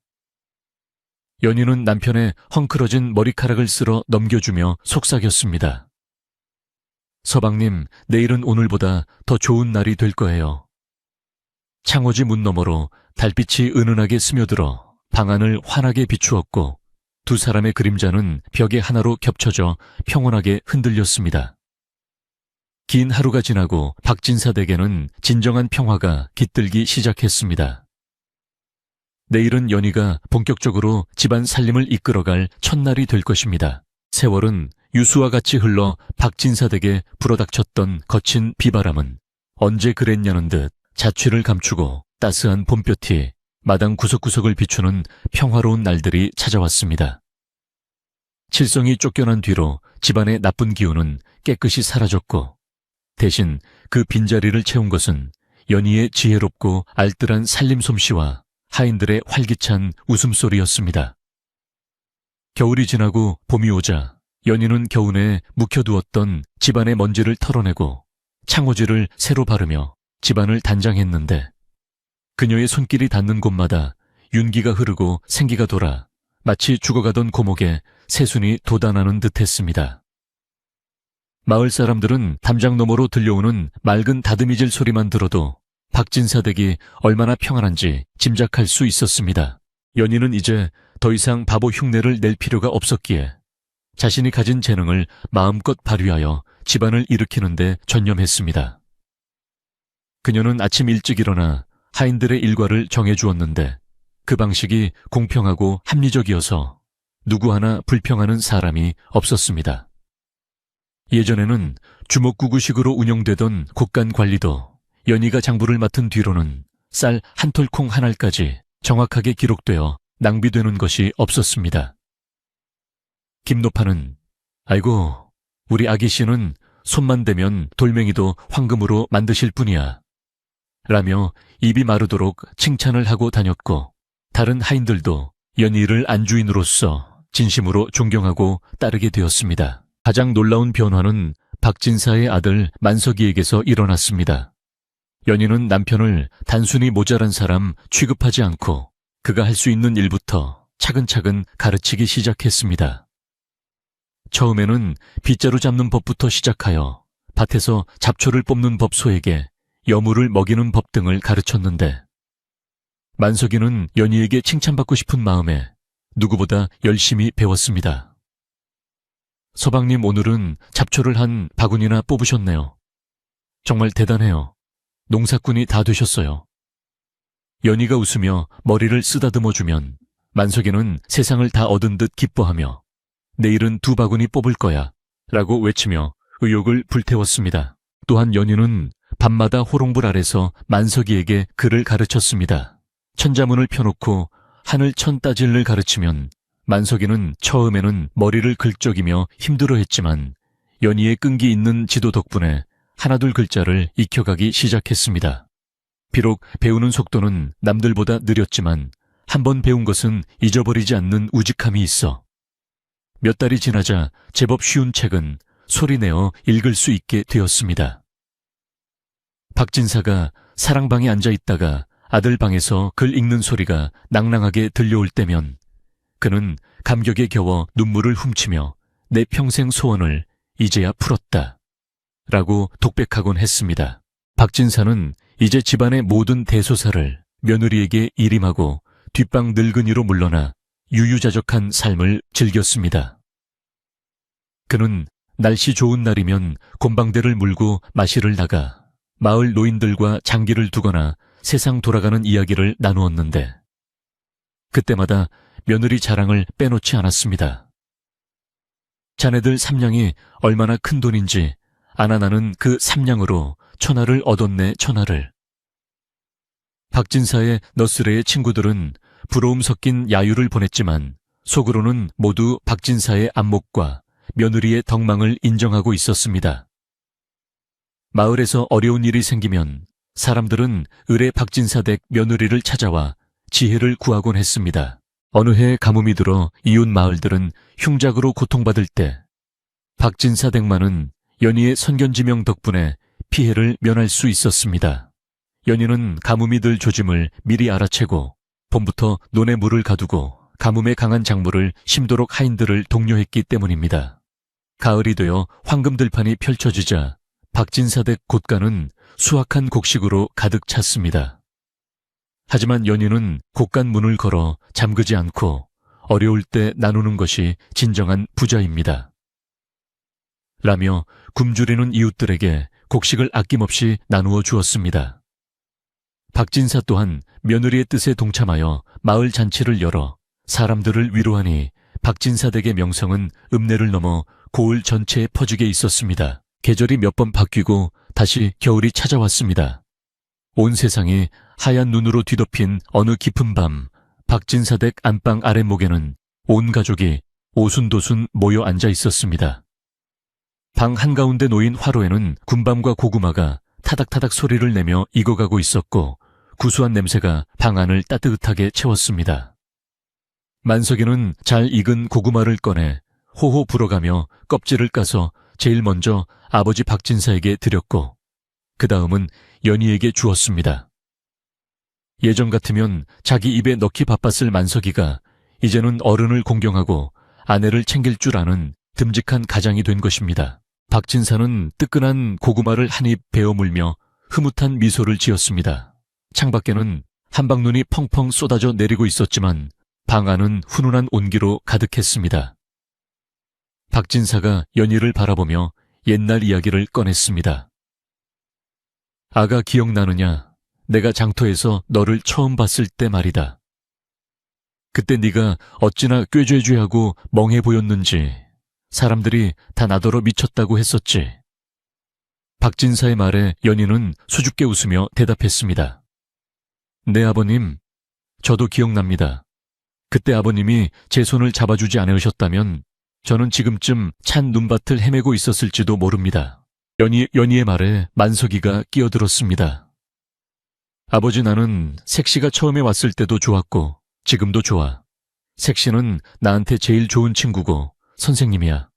연희는 남편의 헝클어진 머리카락을 쓸어 넘겨주며 속삭였습니다. 서방님, 내일은 오늘보다 더 좋은 날이 될 거예요. 창호지 문 너머로 달빛이 은은하게 스며들어 방안을 환하게 비추었고 두 사람의 그림자는 벽에 하나로 겹쳐져 평온하게 흔들렸습니다. 긴 하루가 지나고 박진사 댁에는 진정한 평화가 깃들기 시작했습니다. 내일은 연희가 본격적으로 집안 살림을 이끌어갈 첫날이 될 것입니다. 세월은 유수와 같이 흘러 박진사 댁에 불어닥쳤던 거친 비바람은 언제 그랬냐는 듯 자취를 감추고 따스한 봄볕이 마당 구석구석을 비추는 평화로운 날들이 찾아왔습니다. 칠성이 쫓겨난 뒤로 집안의 나쁜 기운은 깨끗이 사라졌고 대신 그 빈자리를 채운 것은 연희의 지혜롭고 알뜰한 살림 솜씨와 하인들의 활기찬 웃음소리였습니다. 겨울이 지나고 봄이 오자 연희는 겨우내에 묵혀두었던 집안의 먼지를 털어내고 창호지를 새로 바르며 집안을 단장했는데 그녀의 손길이 닿는 곳마다 윤기가 흐르고 생기가 돌아 마치 죽어가던 고목에 새순이 돋아나는 듯했습니다. 마을 사람들은 담장 너머로 들려오는 맑은 다듬이질 소리만 들어도 박진사 댁이 얼마나 평안한지 짐작할 수 있었습니다. 연희는 이제 더 이상 바보 흉내를 낼 필요가 없었기에 자신이 가진 재능을 마음껏 발휘하여 집안을 일으키는 데 전념했습니다. 그녀는 아침 일찍 일어나 하인들의 일과를 정해주었는데 그 방식이 공평하고 합리적이어서 누구 하나 불평하는 사람이 없었습니다. 예전에는 주먹구구식으로 운영되던 곳간 관리도 연희가 장부를 맡은 뒤로는 쌀 한 톨콩 한 알까지 정확하게 기록되어 낭비되는 것이 없었습니다. 김노파는 아이고, 우리 아기씨는 손만 대면 돌멩이도 황금으로 만드실 뿐이야 라며 입이 마르도록 칭찬을 하고 다녔고 다른 하인들도 연희를 안주인으로서 진심으로 존경하고 따르게 되었습니다. 가장 놀라운 변화는 박진사의 아들 만석이에게서 일어났습니다. 연희는 남편을 단순히 모자란 사람 취급하지 않고 그가 할 수 있는 일부터 차근차근 가르치기 시작했습니다. 처음에는 빗자루 잡는 법부터 시작하여 밭에서 잡초를 뽑는 법 소에게 여물을 먹이는 법 등을 가르쳤는데 만석이는 연희에게 칭찬받고 싶은 마음에 누구보다 열심히 배웠습니다. 서방님, 오늘은 잡초를 한 바구니나 뽑으셨네요. 정말 대단해요. 농사꾼이 다 되셨어요. 연희가 웃으며 머리를 쓰다듬어주면 만석이는 세상을 다 얻은 듯 기뻐하며 내일은 2바구니 뽑을 거야 라고 외치며 의욕을 불태웠습니다. 또한 연희는 밤마다 호롱불 아래서 만석이에게 글을 가르쳤습니다. 천자문을 펴놓고 하늘 천따질을 가르치면 만석이는 처음에는 머리를 긁적이며 힘들어했지만 연희의 끈기 있는 지도 덕분에 하나둘 글자를 익혀가기 시작했습니다. 비록 배우는 속도는 남들보다 느렸지만 한번 배운 것은 잊어버리지 않는 우직함이 있어 몇 달이 지나자 제법 쉬운 책은 소리내어 읽을 수 있게 되었습니다. 박진사가 사랑방에 앉아 있다가 아들 방에서 글 읽는 소리가 낭낭하게 들려올 때면 그는 감격에 겨워 눈물을 훔치며 내 평생 소원을 이제야 풀었다 라고 독백하곤 했습니다. 박진사는 이제 집안의 모든 대소사를 며느리에게 일임하고 뒷방 늙은이로 물러나 유유자적한 삶을 즐겼습니다. 그는 날씨 좋은 날이면 곰방대를 물고 마시를 나가 마을 노인들과 장기를 두거나 세상 돌아가는 이야기를 나누었는데 그때마다 며느리 자랑을 빼놓지 않았습니다. 자네들 삼냥이 얼마나 큰 돈인지 아나 나는 그 삼냥으로 천하를 얻었네 천하를. 박진사의 너스레의 친구들은 부러움 섞인 야유를 보냈지만 속으로는 모두 박진사의 안목과 며느리의 덕망을 인정하고 있었습니다. 마을에서 어려운 일이 생기면 사람들은 을의 박진사 댁 며느리를 찾아와 지혜를 구하곤 했습니다. 어느 해 가뭄이 들어 이웃 마을들은 흉작으로 고통받을 때 박진사 댁만은 연희의 선견지명 덕분에 피해를 면할 수 있었습니다. 연희는 가뭄이 들 조짐을 미리 알아채고 봄부터 논에 물을 가두고 가뭄에 강한 작물을 심도록 하인들을 독려했기 때문입니다. 가을이 되어 황금들판이 펼쳐지자 박진사 댁 곳간은 수확한 곡식으로 가득 찼습니다. 하지만 연희는 곳간 문을 걸어 잠그지 않고 어려울 때 나누는 것이 진정한 부자입니다. 라며 굶주리는 이웃들에게 곡식을 아낌없이 나누어 주었습니다. 박진사 또한 며느리의 뜻에 동참하여 마을 잔치를 열어 사람들을 위로하니 박진사 댁의 명성은 읍내를 넘어 고을 전체에 퍼지게 있었습니다. 계절이 몇 번 바뀌고 다시 겨울이 찾아왔습니다. 온 세상이 하얀 눈으로 뒤덮인 어느 깊은 밤 박진사 댁 안방 아랫목에는 온 가족이 오순도순 모여 앉아 있었습니다. 방 한가운데 놓인 화로에는 군밤과 고구마가 타닥타닥 소리를 내며 익어가고 있었고 구수한 냄새가 방 안을 따뜻하게 채웠습니다. 만석이는 잘 익은 고구마를 꺼내 호호 불어가며 껍질을 까서 제일 먼저 아버지 박진사에게 드렸고 그 다음은 연희에게 주었습니다. 예전 같으면 자기 입에 넣기 바빴을 만석이가 이제는 어른을 공경하고 아내를 챙길 줄 아는 듬직한 가장이 된 것입니다. 박진사는 뜨끈한 고구마를 한 입 베어 물며 흐뭇한 미소를 지었습니다. 창밖에는 한방눈이 펑펑 쏟아져 내리고 있었지만 방 안은 훈훈한 온기로 가득했습니다. 박진사가 연희를 바라보며 옛날 이야기를 꺼냈습니다. 아가 기억나느냐? 내가 장터에서 너를 처음 봤을 때 말이다. 그때 네가 어찌나 꾀죄죄하고 멍해 보였는지 사람들이 다 나더러 미쳤다고 했었지. 박진사의 말에 연희는 수줍게 웃으며 대답했습니다. 네 아버님, 저도 기억납니다. 그때 아버님이 제 손을 잡아주지 않으셨다면 저는 지금쯤 찬 눈밭을 헤매고 있었을지도 모릅니다. 연희의 말에 만석이가 끼어들었습니다. 아버지 나는 색시가 처음에 왔을 때도 좋았고 지금도 좋아. 색시는 나한테 제일 좋은 친구고 선생님이야.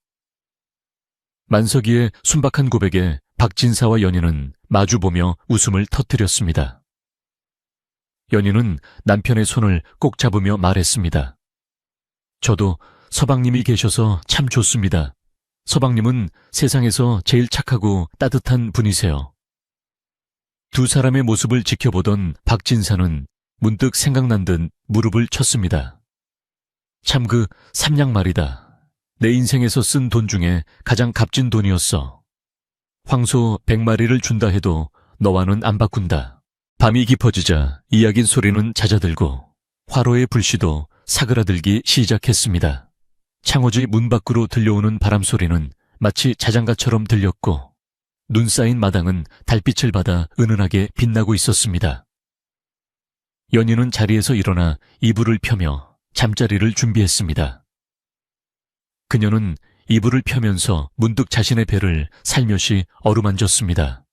만석이의 순박한 고백에 박진사와 연희는 마주보며 웃음을 터뜨렸습니다. 연희는 남편의 손을 꼭 잡으며 말했습니다. 저도 서방님이 계셔서 참 좋습니다. 서방님은 세상에서 제일 착하고 따뜻한 분이세요. 두 사람의 모습을 지켜보던 박진사는 문득 생각난 듯 무릎을 쳤습니다. 참 그 삼냥 말이다. 내 인생에서 쓴 돈 중에 가장 값진 돈이었어. 황소 100마리를 준다 해도 너와는 안 바꾼다. 밤이 깊어지자 이야긴 소리는 잦아들고 화로의 불씨도 사그라들기 시작했습니다. 창호지 문 밖으로 들려오는 바람소리는 마치 자장가처럼 들렸고 눈 쌓인 마당은 달빛을 받아 은은하게 빛나고 있었습니다. 연희는 자리에서 일어나 이불을 펴며 잠자리를 준비했습니다. 그녀는 이불을 펴면서 문득 자신의 배를 살며시 어루만졌습니다.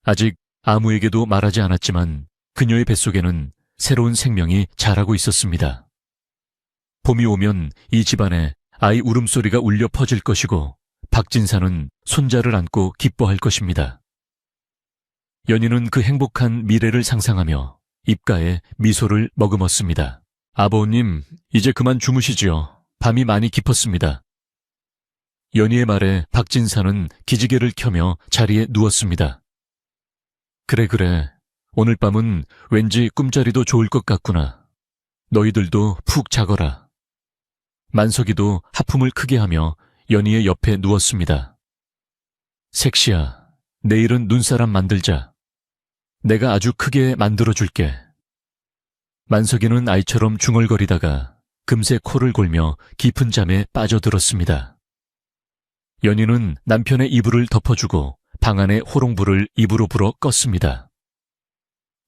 아직 아무에게도 말하지 않았지만 그녀의 뱃속에는 새로운 생명이 자라고 있었습니다. 봄이 오면 이 집안에 아이 울음소리가 울려 퍼질 것이고 박진사는 손자를 안고 기뻐할 것입니다. 연희는 그 행복한 미래를 상상하며 입가에 미소를 머금었습니다. 아버님, 이제 그만 주무시지요. 밤이 많이 깊었습니다. 연희의 말에 박진사는 기지개를 켜며 자리에 누웠습니다. 그래. 오늘 밤은 왠지 꿈자리도 좋을 것 같구나. 너희들도 푹 자거라. 만석이도 하품을 크게 하며 연희의 옆에 누웠습니다. 색시야, 내일은 눈사람 만들자. 내가 아주 크게 만들어줄게. 만석이는 아이처럼 중얼거리다가 금세 코를 골며 깊은 잠에 빠져들었습니다. 연희는 남편의 이불을 덮어주고 방 안의 호롱불을 입으로 불어 껐습니다.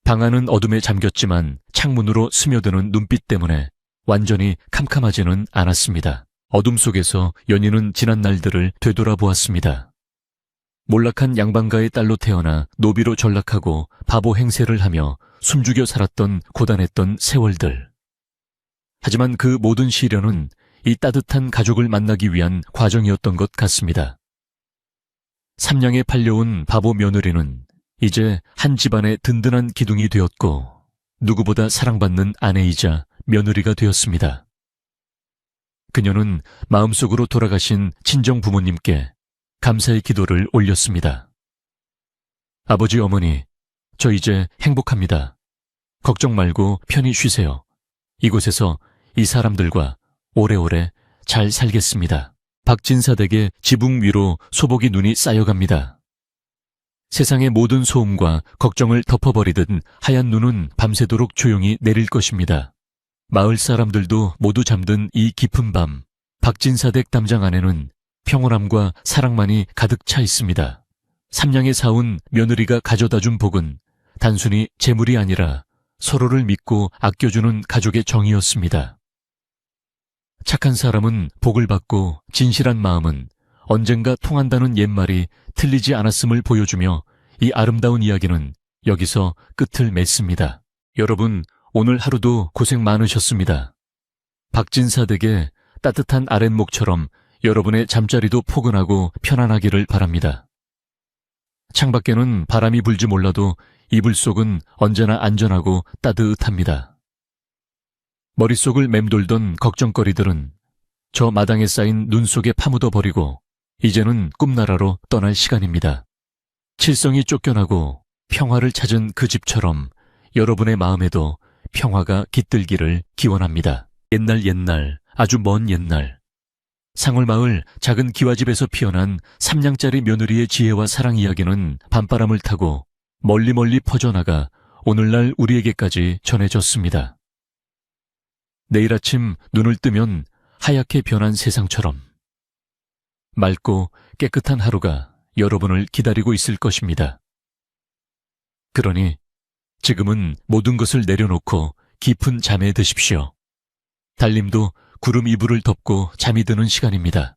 방 안은 어둠에 잠겼지만 창문으로 스며드는 눈빛 때문에 완전히 캄캄하지는 않았습니다. 어둠 속에서 연희는 지난 날들을 되돌아보았습니다. 몰락한 양반가의 딸로 태어나 노비로 전락하고 바보 행세를 하며 숨죽여 살았던 고단했던 세월들. 하지만 그 모든 시련은 이 따뜻한 가족을 만나기 위한 과정이었던 것 같습니다. 삼양에 팔려온 바보 며느리는 이제 한 집안의 든든한 기둥이 되었고 누구보다 사랑받는 아내이자 며느리가 되었습니다. 그녀는 마음속으로 돌아가신 친정 부모님께 감사의 기도를 올렸습니다. 아버지, 어머니, 저 이제 행복합니다. 걱정 말고 편히 쉬세요. 이곳에서 이 사람들과 오래오래 잘 살겠습니다. 박진사 댁의 지붕 위로 소복이 눈이 쌓여갑니다. 세상의 모든 소음과 걱정을 덮어버리듯 하얀 눈은 밤새도록 조용히 내릴 것입니다. 마을 사람들도 모두 잠든 이 깊은 밤, 박진사 댁 담장 안에는 평온함과 사랑만이 가득 차 있습니다. 삼양에 사온 며느리가 가져다준 복은 단순히 재물이 아니라 서로를 믿고 아껴주는 가족의 정이었습니다. 착한 사람은 복을 받고 진실한 마음은 언젠가 통한다는 옛말이 틀리지 않았음을 보여주며 이 아름다운 이야기는 여기서 끝을 맺습니다. 여러분, 오늘 하루도 고생 많으셨습니다. 박진사 댁의 따뜻한 아랫목처럼 여러분의 잠자리도 포근하고 편안하기를 바랍니다. 창밖에는 바람이 불지 몰라도 이불 속은 언제나 안전하고 따뜻합니다. 머릿속을 맴돌던 걱정거리들은 저 마당에 쌓인 눈 속에 파묻어 버리고 이제는 꿈나라로 떠날 시간입니다. 칠성이 쫓겨나고 평화를 찾은 그 집처럼 여러분의 마음에도 평화가 깃들기를 기원합니다. 옛날, 아주 먼 옛날, 상월마을 작은 기와집에서 피어난 3냥짜리 며느리의 지혜와 사랑 이야기는 밤바람을 타고 멀리 퍼져나가 오늘날 우리에게까지 전해졌습니다. 내일 아침 눈을 뜨면 하얗게 변한 세상처럼 맑고 깨끗한 하루가 여러분을 기다리고 있을 것입니다. 그러니 지금은 모든 것을 내려놓고 깊은 잠에 드십시오. 달님도 구름 이불을 덮고 잠이 드는 시간입니다.